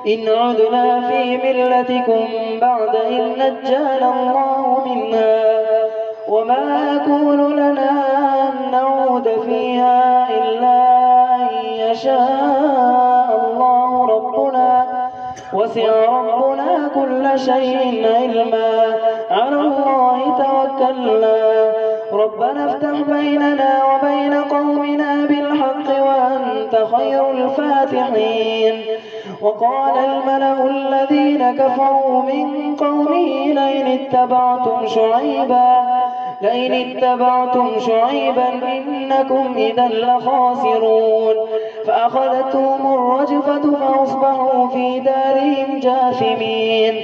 إن عدنا في ملتكم بعد إذ نجانا الله منها وما يكون لنا أن نعود فيها إلا أن يشاء الله ربنا وسع ربنا كل شيء علما على الله توكلنا ربنا افتح بيننا وبين قومنا بالحق وأنت خير الفاتحين. وقال الملأ الذين كفروا من قومه لئن اتبعتم شعيبا إنكم إذا لخاسرون. فأخذتهم الرجفة فأصبحوا في دارهم جاثمين.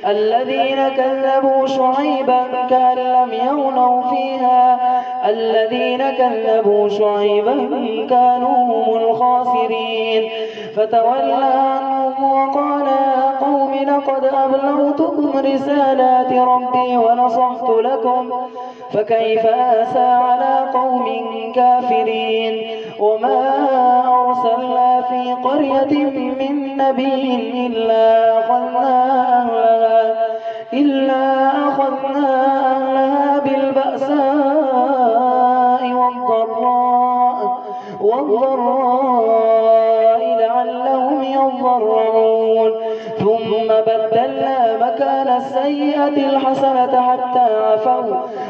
الذين كذبوا شعيبا كأن لم يغنوا فيها الذين كذبوا شعيبا كانوا هم الخاسرين. فتولى عنهم وقال يا قوم لقد أبلغتكم رسالات ربي ونصحت لكم فكيف آسى على قوم كافرين. وما أرسلنا في قرية من نبي إلا أخذنا أهلها بالبأساء والضراء لعلهم يضرعون. ثم بدلنا مكان السيئة الحسنة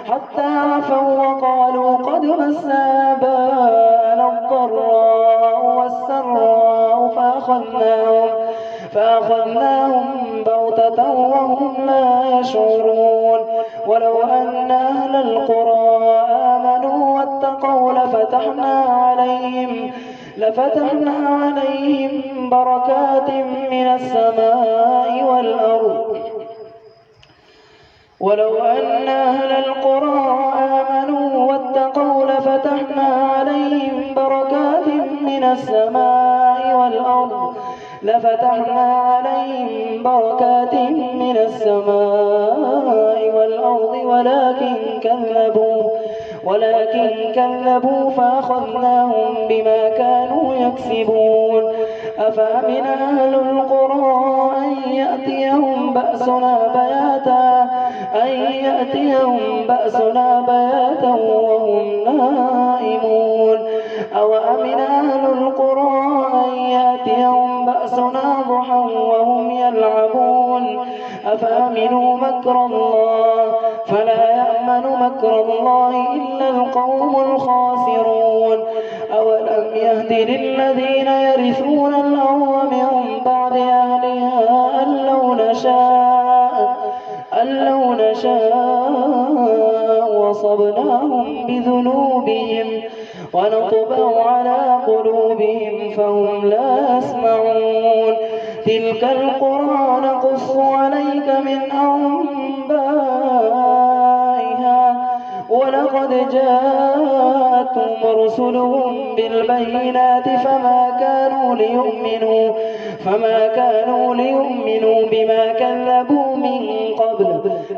حتى عفوا وقالوا قد مس آباءنا الضراء والسراء فأخذناهم بغتة وهم لا يشعرون. ولو أن أهل القرى آمنوا واتقوا لفتحنا عليهم بركات من السماء والأرض. ولو أن أهل القرى آمنوا واتقوا لفتحنا عليهم بركات من السماء والأرض ولكن كذبوا فأخذناهم بما كانوا يكسبون. أفأمن أهل القرى أن يأتيهم بأسنا بياتا وهم نائمون. أوأمن أهل القرى أن يأتيهم بأسنا ضحى وهم يلعبون. أفأمنوا مكر الله فلا يأمن مكر الله إلا القوم الخاسرون. أولم يهد للذين يرثون الأرض من بعد أهلها أن لو نشاء وصبناهم بذنوبهم ونطبع على قلوبهم فهم لا يسمعون. تلك القرى نقص عليك من أنبائها ولقد جاءتهم رسلهم بالبينات فما كانوا ليؤمنوا بما كذبوا من قبل.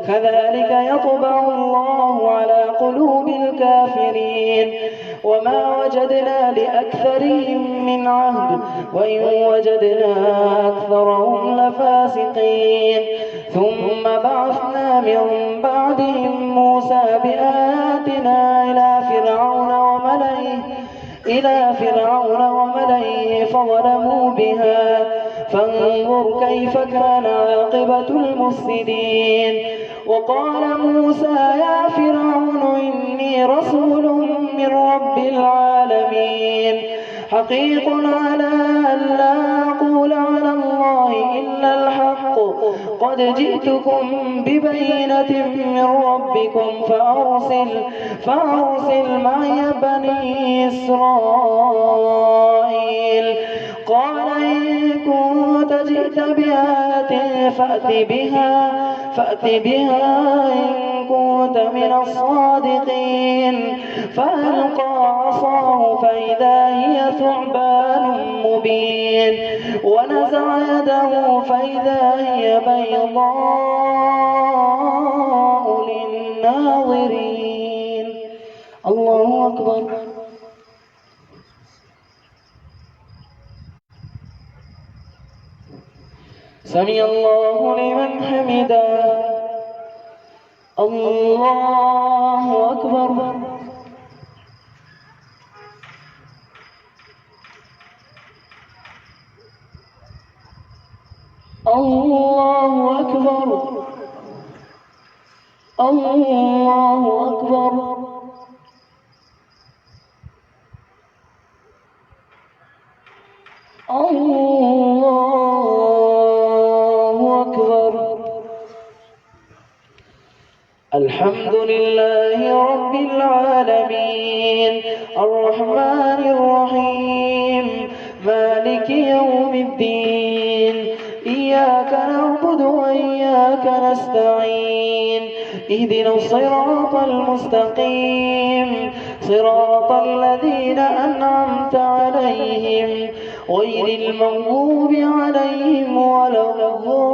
كذلك يطبع الله على قلوب الكافرين. وما وجدنا لأكثرهم من عهد وإن وجدنا أكثرهم لفاسقين. ثم بعثنا من بعدهم موسى بآياتنا إلى فرعون وملئه فظلموا بها فانظر كيف كان عاقبة المفسدين. وقال موسى يا فرعون إني رسول من رب العالمين حقيق على أن لا أقول على الله إلا الحق قد جئتكم ببينة من ربكم فأرسل معي بني إسرائيل. قال إن كنت جئت بآية فأت بها إن كنت من الصادقين. فألقى عصاه فإذا هي ثعبان مبين ونزع يده فإذا هي بيضاء للناظرين. الله أكبر. سمع الله لمن حمده. الله أكبر. الله أكبر. الله أكبر. الله أكبر. الحمد لله رب العالمين الرحمن الرحيم مالك يوم الدين إياك نعبد وإياك نستعين اهدنا الصراط المستقيم صراط الذين أنعمت عليهم غير المغضوب عليهم ولا الضالين.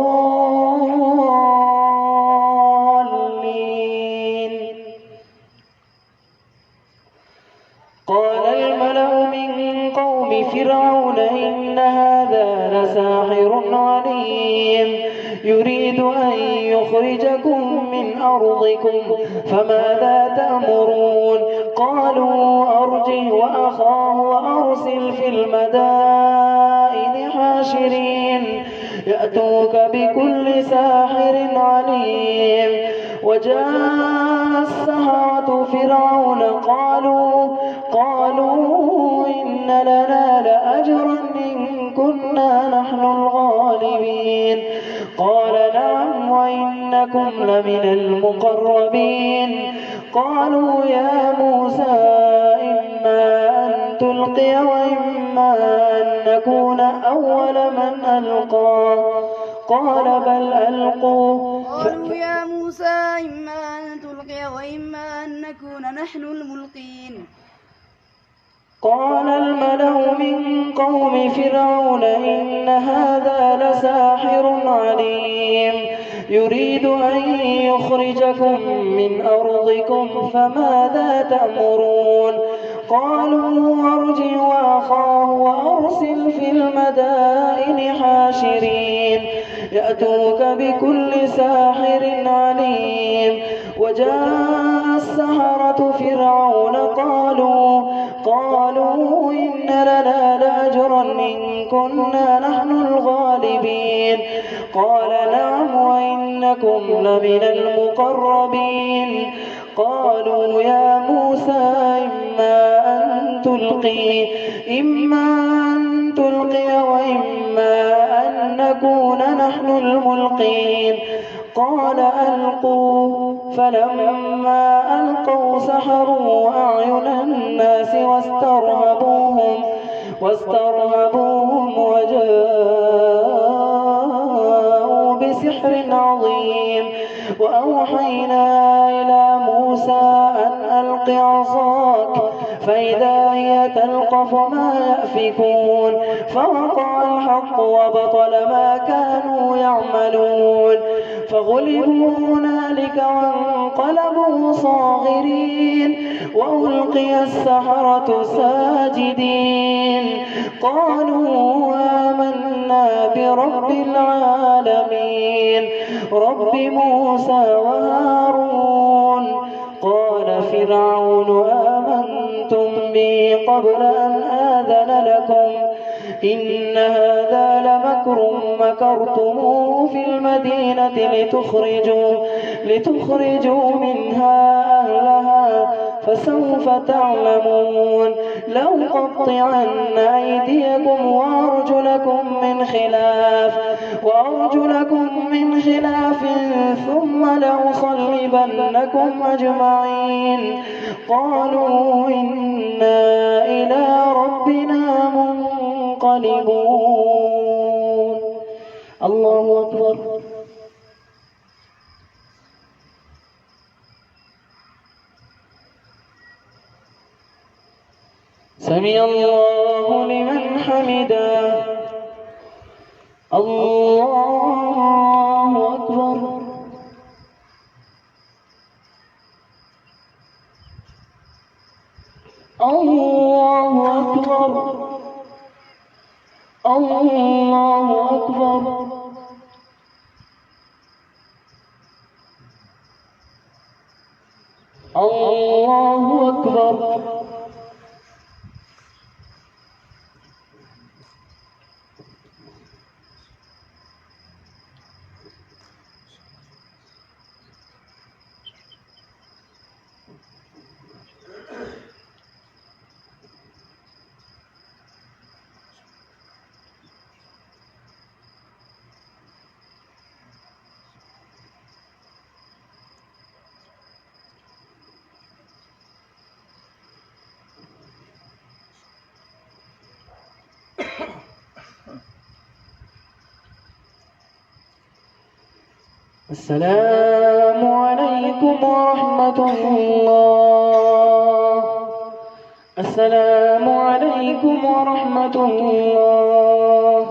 قال الملأ من قوم فرعون إن هذا لساحر عليم يريد أن يخرجكم من أرضكم فماذا تأمرون. قالوا أرجه وأخاه وأرسل في المدائن حاشرين يأتوك بكل ساحر عليم. وجاء السحرة فرعون قالوا إن لنا لأجرا إن كنا نحن الغالبين. قال نعم وإنكم لمن المقربين. قالوا يا موسى إما أن تلقي وإما أن نكون أول من ألقى قال بل ألقوا. قالوا يا موسى إما أن تلقي وإما أن نكون نحن الملقين. قال الملأ من قوم فرعون إن هذا لساحر عليم يريد أن يخرجكم من أرضكم فماذا تأمرون. قالوا أرجه وأخاه وأرسل في المدائن حاشرين يأتوك بكل ساحر عليم. وجاء السحرة فرعون قالوا إن لنا لأجرا إن كنا نحن الغالبين. قال نعم وإنكم لمن المقربين. قالوا يا موسى إما أن تلقي وإما أن نكون نحن الملقين. قال ألقوا. فلما ألقوا سحروا أعين الناس واسترهبوهم وجاءوا بسحر عظيم. وأوحينا إلى موسى أن ألق عصاك فإذا هي تلقف ما يأفكون. فوقع الحق وبطل ما كانوا يعملون. فغلبوا هنالك وانقلبوا صاغرين وألقي السحرة ساجدين. قالوا آمنا برب العالمين رب موسى وهارون. قال فرعون آمنتم بي قبل أن آذن لكم إن هذا لمكر مكرتموه في المدينة لتخرجوا منها أهلها فسوف تعلمون. لأقطعن أيديكم وأرجلكم من خلاف ثم لأصلبنكم أجمعين. قالوا إنا إلى ربنا منقلبون. الله أكبر. سمع الله لمن حمده. الله أكبر. الله أكبر. الله أكبر. الله أكبر. السلام عليكم ورحمة الله. السلام عليكم ورحمة الله.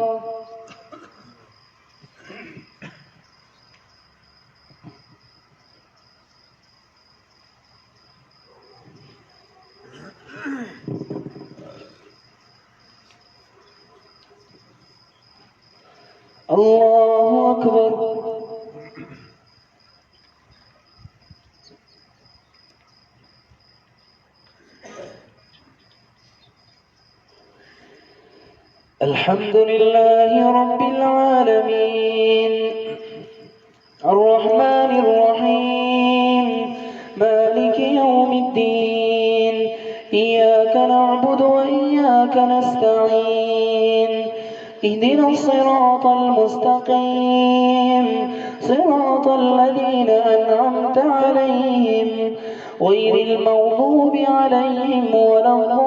الله أكبر. الحمد لله رب العالمين الرحمن الرحيم مالك يوم الدين إياك نعبد وإياك نستعين اهدنا الصراط المستقيم صراط الذين أنعمت عليهم غير المغضوب عليهم ولا الضالين.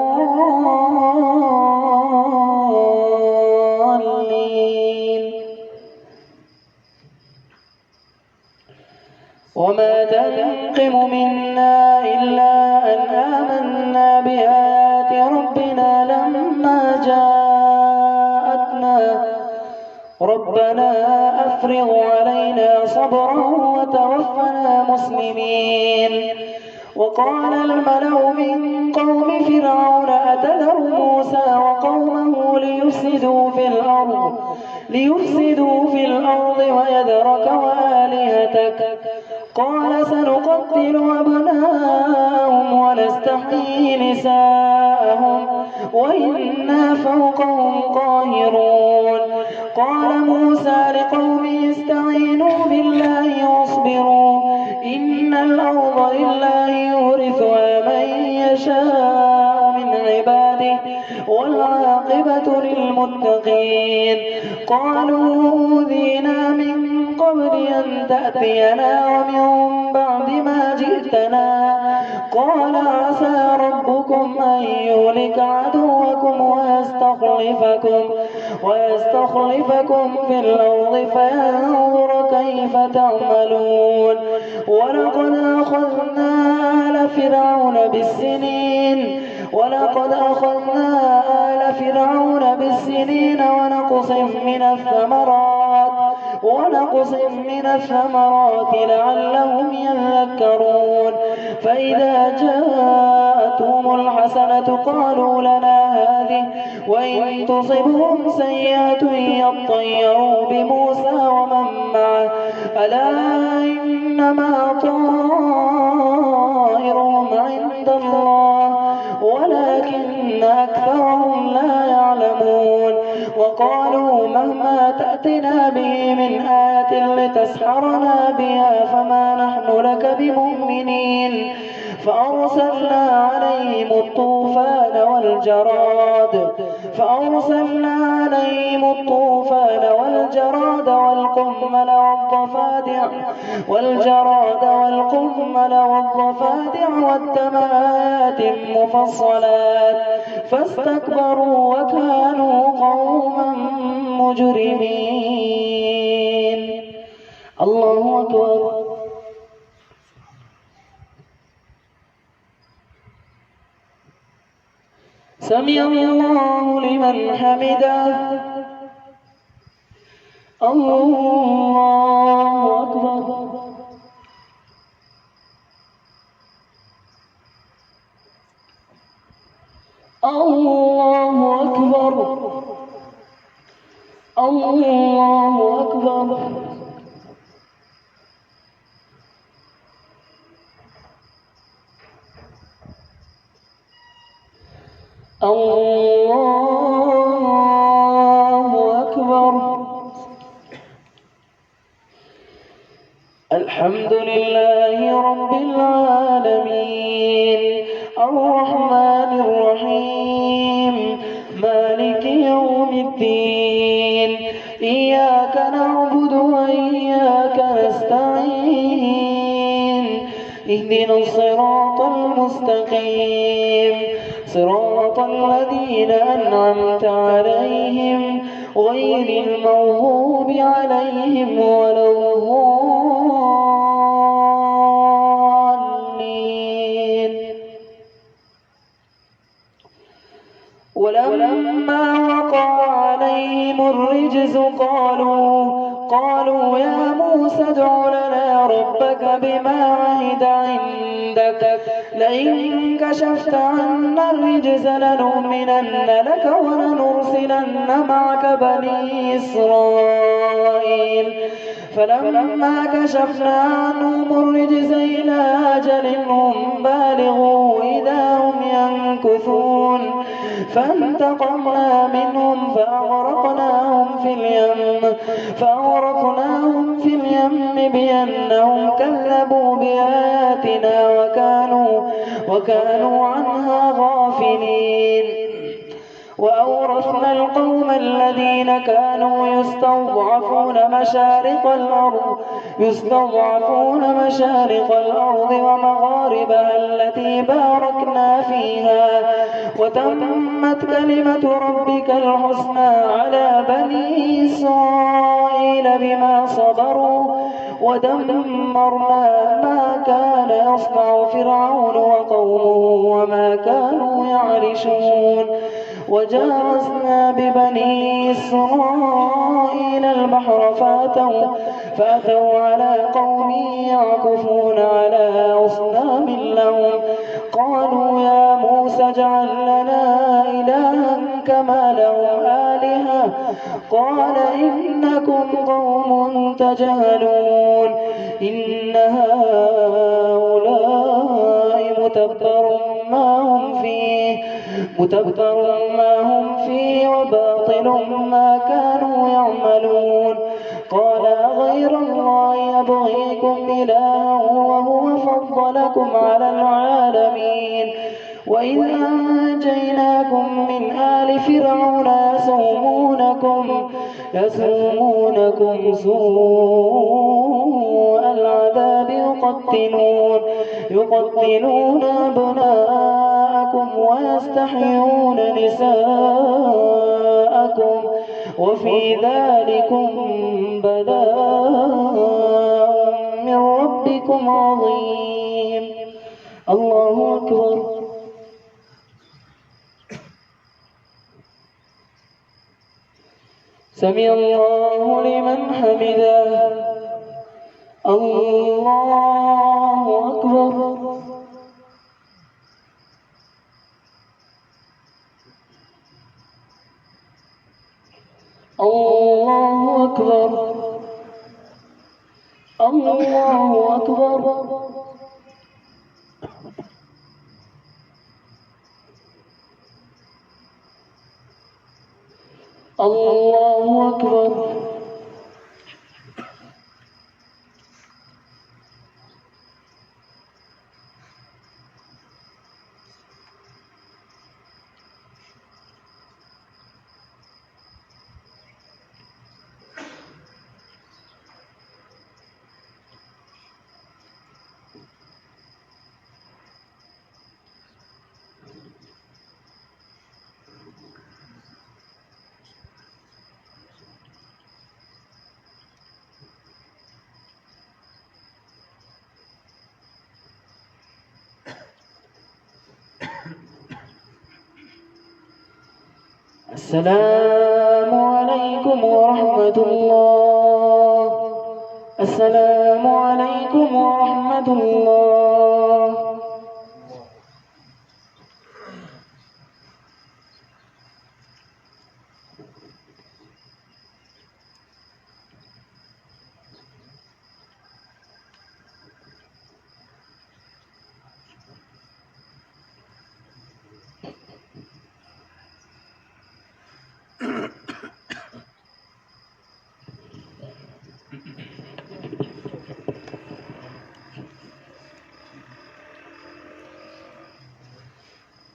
وما تنقم منا إلا أن آمنا بآيات ربنا لما جاءتنا ربنا أفرغ علينا صبرا وتوفنا مسلمين. وقال الملأ من قوم فرعون أتذر موسى وقومه ليفسدوا في الأرض ويذرك وآلهتك قال سنقتل أبناءهم ونستحيي نساءهم وإنا فوقهم قاهرون. قال موسى لقومه استعينوا بالله واصبروا إن الأرض لله يورثها من يشاء من عباده والعاقبة للمتقين. قالوا أوذينا من قبل أن تأتينا ومن بعد ما جئتنا قال عسى ربكم أن يهلك عدوكم ويستخلفكم في الأرض فينظر كيف تعملون. ولقد أخذنا آل فرعون بالسنين ونقص من الثمرات لعلهم يذكرون. فإذا جاءتهم الحسنة قالوا لنا هذه وإن تصبهم سيئة يطيروا بموسى ومن معه ألا إنما طائرهم عند الله ولكن أكثرهم لا يعلمون. وقالوا مهما تأتنا به من آية لتسحرنا بها فما نحن لك بمؤمنين. فأرسلنا عليهم الطوفان والجراد والقمل والضفادع والدم آيات مفصلات فاستكبروا وكانوا قوما مجرمين. الله أكبر. سمع الله لمن حمده. الله أكبر. الله أكبر. الله أكبر. الله أكبر. الحمد لله رب العالمين الرحمن الرحيم مالك يوم الدين إياك نعبد وإياك نستعين اهدنا الصراط المستقيم صراط الذين أنعمت عليهم غير المغضوب عليهم ولا الضالين. ولما وقع عليهم الرجز قالوا يا موسى ادع لنا ربك بما عهد عندك لئن كشفت عنا الرجز لنؤمنن لك ولنرسلن معك بني إسرائيل. فلما كشفنا عنهم الرجز إلى أجل هم بالغوه إذا هم ينكثون فانتقمنا منهم فأغرقناهم في اليم بأنهم كذبوا بآياتنا وكانوا عنها غافلين. وأورثنا القوم الذين كانوا يستضعفون مشارق الأرض ومغاربها التي باركنا فيها وتمت كلمة ربك الحسنى على بني إسرائيل بما صبروا ودمرنا ما كان يصنع فرعون وقومه وما كانوا يعرشون. وجاوزنا ببني إسرائيل البحر فأتوا على قوم يعكفون على أصنام لهم قالوا يا موسى اجعل لنا إلها كما لهم آلهة قال إنكم قوم تجهلون إن هؤلاء متبر ما هم فيه وباطل ما كانوا يعملون. قال غير الله أبغيكم إلها وهو فضلكم على العالمين. وإذ أنجيناكم من آل فرعون يسومونكم سوء العذاب يقتلون أبناءكم ويستحيون نساءكم وفي ذلكم بلاء من ربكم عظيم. الله أكبر. سمع الله لمن حمده. الله أكبر. الله أكبر. الله أكبر. الله أكبر. السلام عليكم ورحمة الله. السلام عليكم ورحمة الله.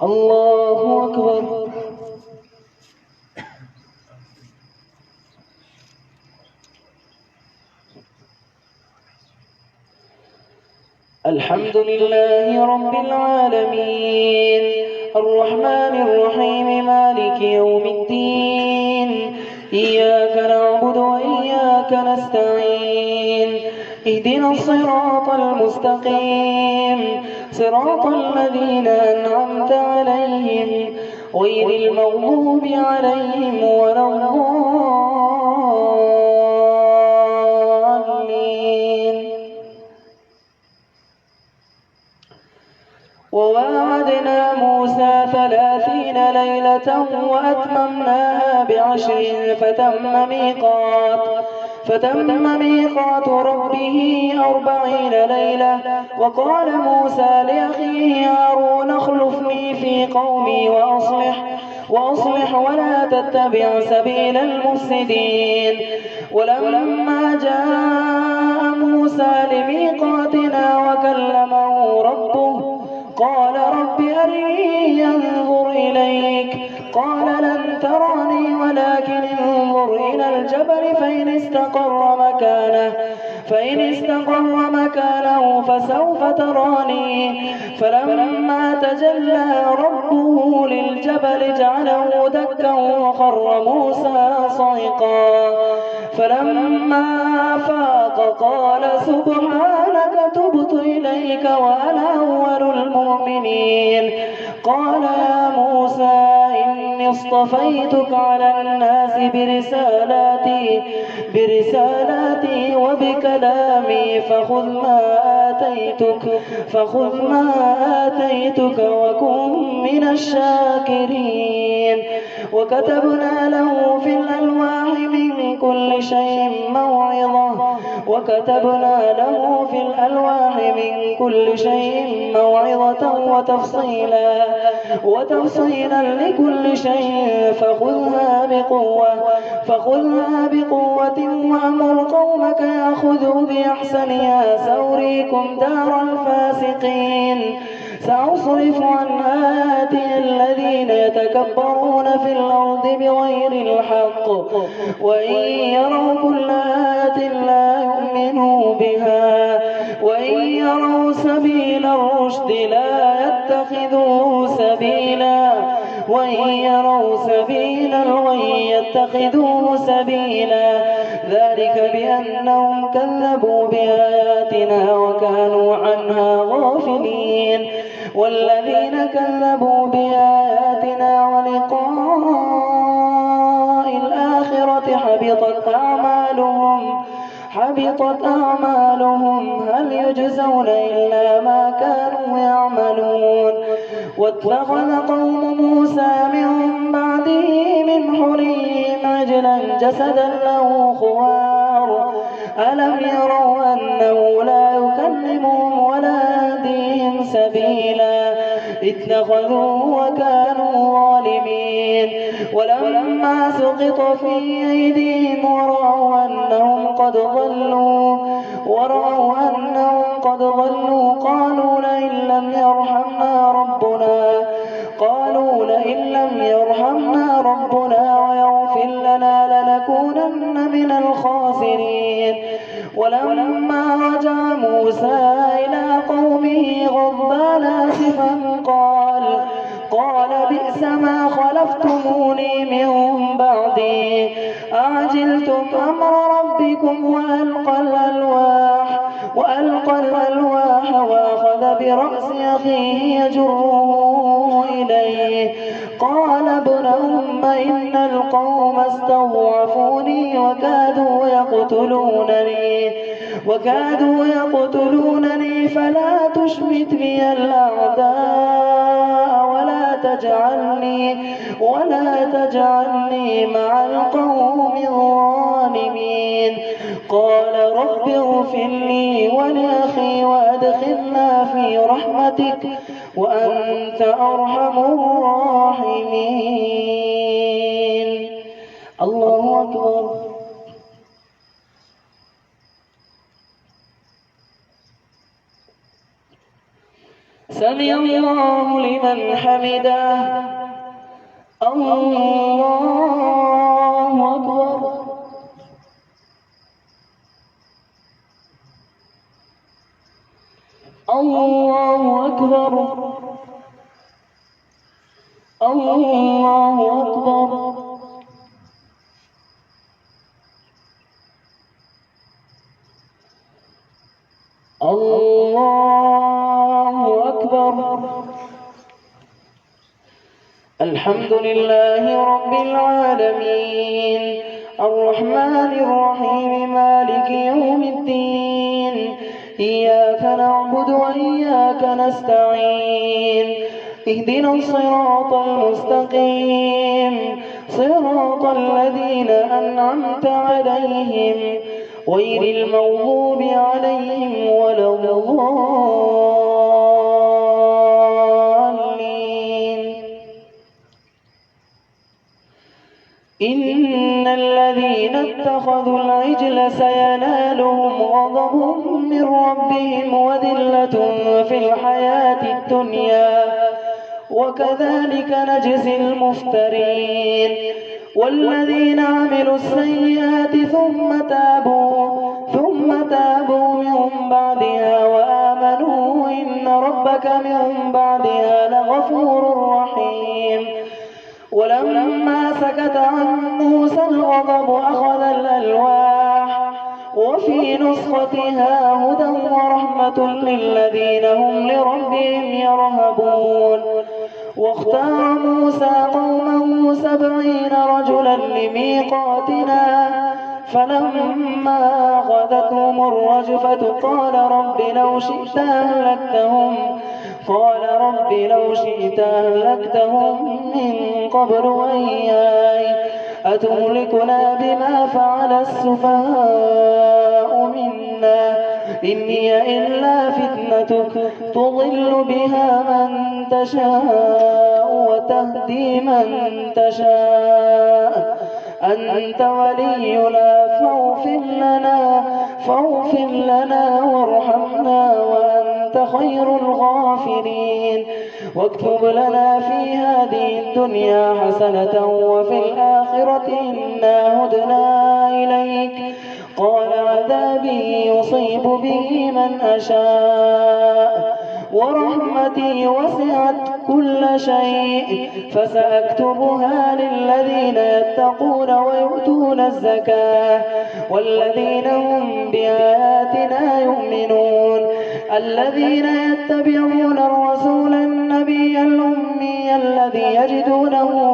الله أكبر. الحمد لله رب العالمين الرحمن الرحيم مالك يوم الدين إياك نعبد وإياك نستعين اهدنا الصراط المستقيم صراط الذين أنعمت عليهم غير المغضوب عليهم ولا الضالين. وواعدنا موسى 30 ليلة وأتممناها ب10 فتم ميقات ربه 40 ليلة. وقال موسى لأخيه هارون اخلفني في قومي وأصلح ولا تتبع سبيل المفسدين. ولما جاء موسى لميقاتنا وكلمه ربه قال رب أرني أنظر إليك قال لن تراني ولكن انظر إلى الجبل فإن استقر مكانه فسوف تراني. فلما تجلى ربه للجبل جعله دكا وخر موسى صعقا. فلما أفاق قال سبحانك تبت إليك وأنا أول المؤمنين. قال يا موسى إني اصطفيتك على الناس برسالاتي وبكلامي فخذ ما آتيتك وكن من الشاكرين. وكتبنا له في الألواح من كل شيء موعظة وتفصيلا لكل شيء فخذها بقوة وأمر قومك يأخذوا بأحسنها سأريكم دار الفاسقين. سأصرف عن آياتي الذين يتكبرون في الأرض بغير الحق وإن يروا كل آية لا يؤمنوا بها وإن يروا سبيل الرشد لا يتخذوه سبيلا وإن يروا سبيل الغي يتخذوه سبيلا. ذلك بأنهم كذبوا بآياتنا وكانوا عنها غافلين. والذين كذبوا بآياتنا ولقاء الآخرة حبطت أعمالهم هل يجزون إلا ما كانوا يعملون. واتخذ قوم موسى من بعده من حليهم عجلا جسدا له خوار ألم يروا أنه لا يكلمهم ولا يهديهم سبيلا اتخذوه وكانوا ظالمين. ولما سقط في أيديهم ورأوا أنهم قد ضلوا قالوا لئن لم يرحمنا ربنا ويغفر لنا لنكونن من الخاسرين. ولما رجع موسى إلى قومه غضبان آسفا قال بئس ما خلفتموني من بعدي أعجلتم أمر ربكم وألقى الألواح وأخذ برأس أخيه يجره إليه. قال ابن أم إن القوم استضعفوني وكادوا يقتلونني فلا تشمت بي الأعداء ولا تجعلني مع القوم الظالمين. قال رب اغفر لي ولأخي وأدخلنا في رحمتك وأنت أرحم الراحمين. الله أكبر. سمع الله لمن حمده. الله أكبر. الله أكبر. الله أكبر. الله أكبر. الحمد لله رب العالمين الرحمن الرحيم مالك يوم الدين إياك نعبد وإياك نستعين اهدنا الصراط المستقيم صراط الذين أنعمت عليهم غير المغضوب عليهم ولا الضالين. إن الذين اتخذوا العجل سينالهم غضب من ربهم وذلة في الحياة الدنيا وكذلك نجزي المفترين. والذين عملوا السيئات ثم تابوا من بعدها وآمنوا إن ربك من بعدها لغفور رحيم. ولما سكت عن موسى الغضب أخذ الألواح وفي نسختها هدى ورحمة للذين هم لربهم يرهبون. واختار موسى قومه 70 رجلا لميقاتنا فلما أخذتهم الرجفة قال رب لو شئت أهلكتهم من قبل وإياي أتهلكنا بما فعل السفهاء منا إن هي إلا فتنتك تضل بها من تشاء وتهدي من تشاء أنت ولينا فاغفر لنا وارحمنا وأنت خير الغافرين. واكتب لنا في هذه الدنيا حسنة وفي الآخرة إنا هدنا إليك. قال عذابي يصيب به من أشاء ورحمتي وسعت كل شيء فسأكتبها للذين يتقون ويؤتون الزكاة والذين هم بآياتنا يؤمنون. الذين يتبعون الرسول النبي الأمي الذي يجدونه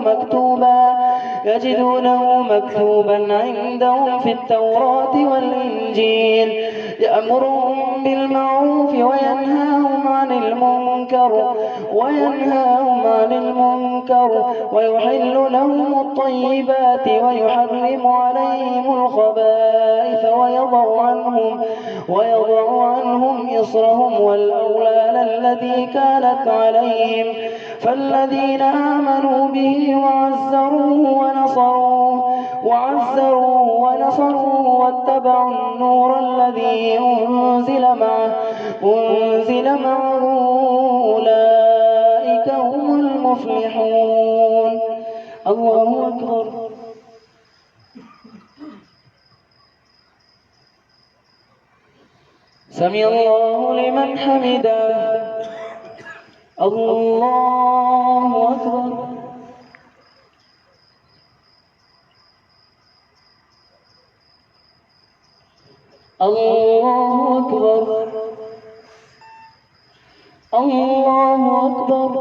مكتوبا عندهم في التوراة والإنجيل يأمرهم بالمعروف وينهاهم عن المنكر ويحل لهم الطيبات ويحرم عليهم الخبائث ويضع عنهم إصرهم والأغلال التي كانت عليهم. فالذين آمنوا به وعزروه ونصروه واتبعوا النور الذي أنزل معه أولئك هم المفلحون. الله أكبر. سمع الله لمن حمده. الله أكبر. الله أكبر. الله أكبر.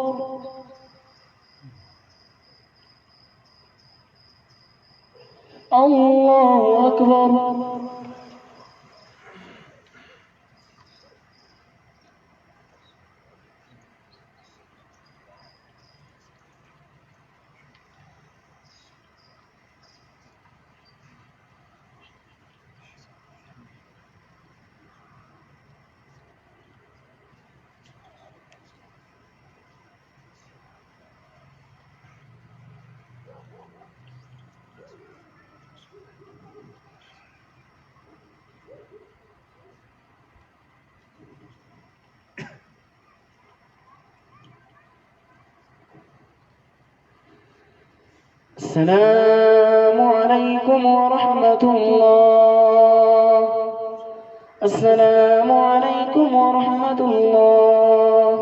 الله أكبر. السلام عليكم ورحمة الله. السلام عليكم ورحمة الله.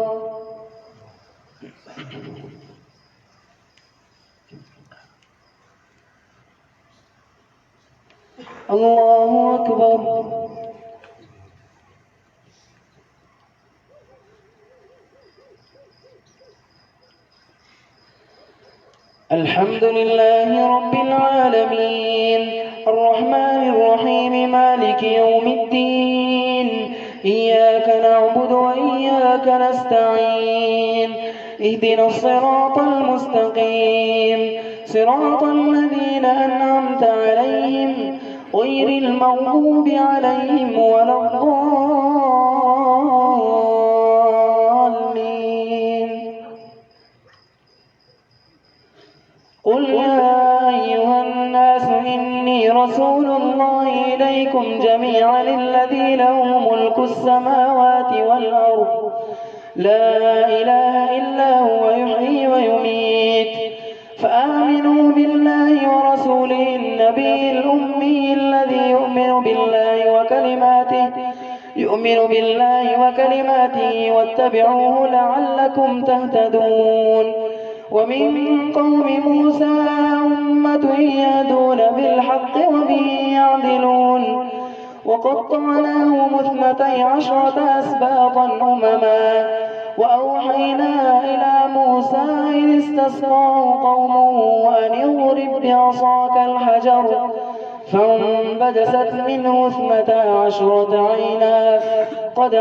الله أكبر. الحمد لله رب العالمين الرحمن الرحيم مالك يوم الدين إياك نعبد وإياك نستعين اهدنا الصراط المستقيم صراط الذين أنعمت عليهم غير المغضوب عليهم ولا الضالين. قل يا أيها الناس إني رسول الله إليكم جميعا الذي له ملك السماوات والأرض لا إله إلا هو يحيي ويميت فآمنوا بالله ورسوله النبي الأمي الذي يؤمن بالله وكلماته واتبعوه لعلكم تهتدون. ومن قوم موسى أمة يهدون بالحق وبه يعدلون وقطعناهم 12 أسباطا أمما وأوحينا إلى موسى إذ استسقاه قومه أن اضرب بعصاك الحجر فانبجست منه 12 عينا قد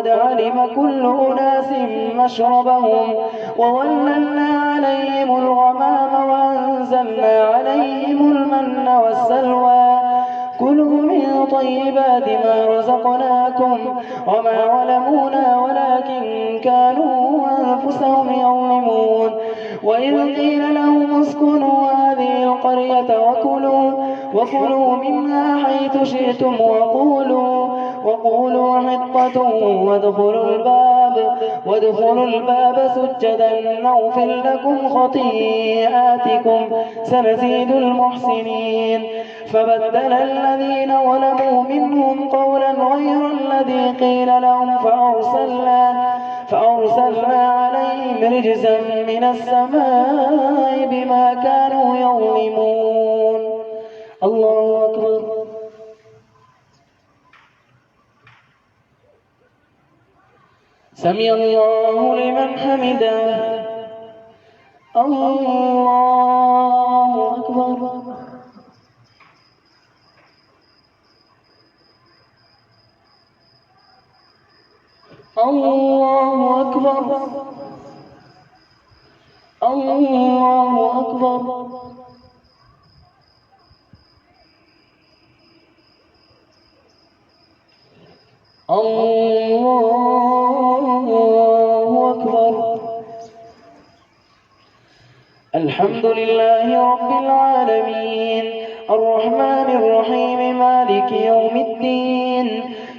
علم كل أناس مشربهم وظللنا عليهم الغمام وأنزلنا عليهم المن والسلوى كلوا من طيبات ما رزقناكم وما ظلمونا ولكن كانوا أنفسهم يظلمون. وإذ قيل لهم اسكنوا هذه القرية وكلوا منها حيث شئتم وقولوا حطة وادخلوا الباب سجدا نغفر لكم خطيئاتكم سنزيد المحسنين. فبدل الذين ظلموا منهم قولا غير الذي قيل لهم فأرسلنا عليهم رجزا من السماء بما كانوا يظلمون. الله أكبر. سمع الله لمن حمده. الله أكبر. الله أكبر. الله أكبر. الله أكبر. الحمد لله رب العالمين الرحمن الرحيم مالك يوم الدين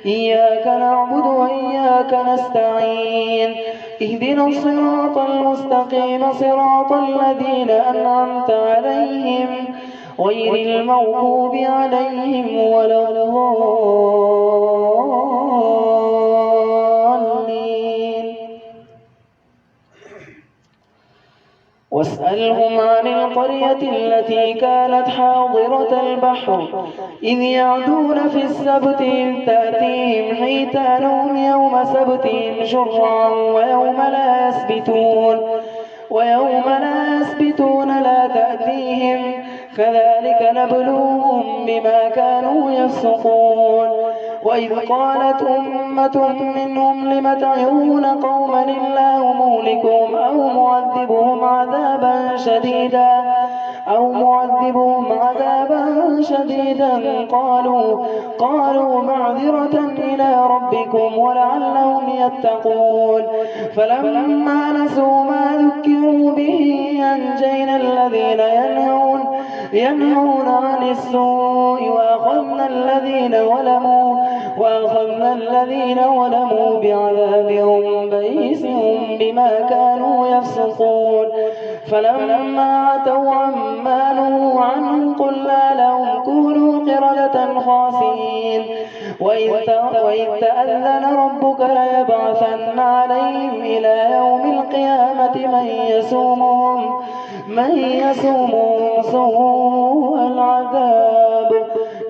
إياك نعبد وإياك نستعين اهدنا الصراط المستقيم صراط الذين أنعمت عليهم غير المغضوب عليهم ولا الضالين. واسألهم عن القرية التي كانت حاضرة البحر إذ يعدون في السبت إذ تأتيهم حيتانهم يوم سبتهم شرعا ويوم لا يسبتون لا تأتيهم كذلك نبلوهم بما كانوا يفسقون. وإذ قالت أمة منهم لم تعظون قوما الله مهلكهم أو معذبهم عذابا شديدا قالوا معذرة إلى ربكم ولعلهم يتقون. فلما نسوا ما ذكروا به أنجينا الذين ينهون عن السوء وأخذنا الذين ظلموا بعذاب بئيس بما كانوا يفسقون. فلما عتوا عما نهوا عنه قلنا لهم كونوا قردة خاسئين. وإذ تأذن ربك ليبعثن عليهم إلى يوم القيامة من يسومهم سوء العذاب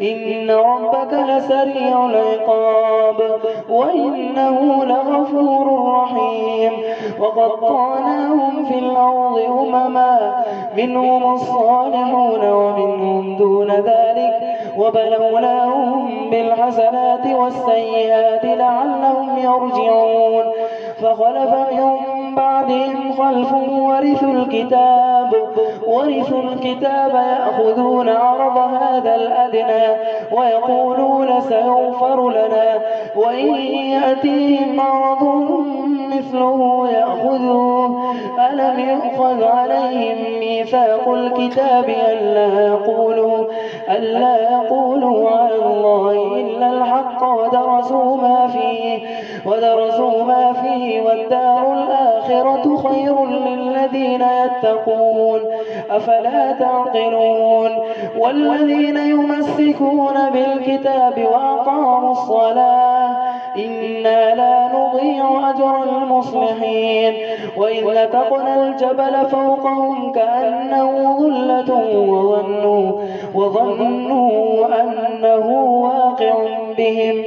إن ربك لسريع العقاب وإنه لغفور رحيم وقطعناهم في الأرض أمما منهم الصالحون ومنهم دون ذلك وبلوناهم بالحسنات والسيئات لعلهم يرجعون فخلف من بعدهم خلف ورثوا الكتاب يأخذون عرض هذا الأدنى ويقولون سيغفر لنا وإن يأتيهم عرض مثله يأخذوه ألم يؤخذ عليهم ميثاق الكتاب ألا يقولوا على الله إلا الحق ودرسوا ما فيه والدار الآخرة خير للذين يتقون أفلا تعقلون والذين يمسكون بالكتاب وأقاموا الصلاة إنا لا نضيع أجر المصلحين وإذ نتقنا الجبل فوقهم كأنه ظلة وظنوا أنه واقع بهم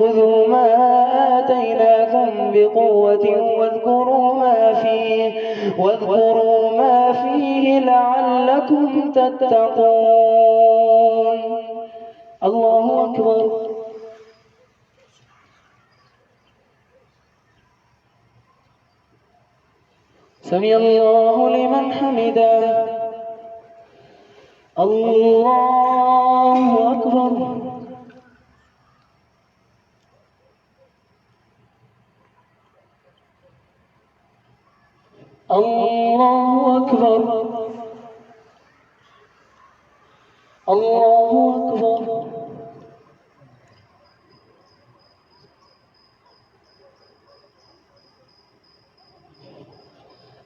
خذوا ما آتيناكم بقوة واذكروا ما فيه لعلكم تتقون. الله أكبر. سمع الله لمن حمده. الله أكبر. الله أكبر. الله أكبر.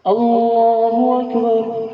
الله أكبر.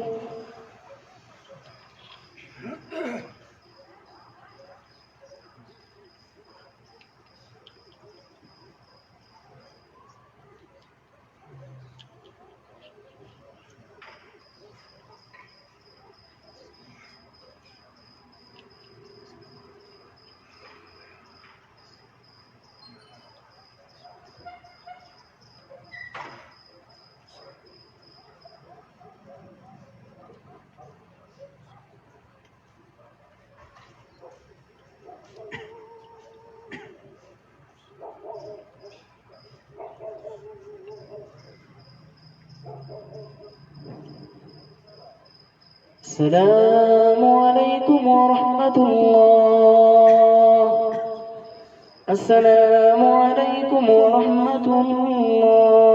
السلام عليكم ورحمة الله. السلام عليكم ورحمة الله.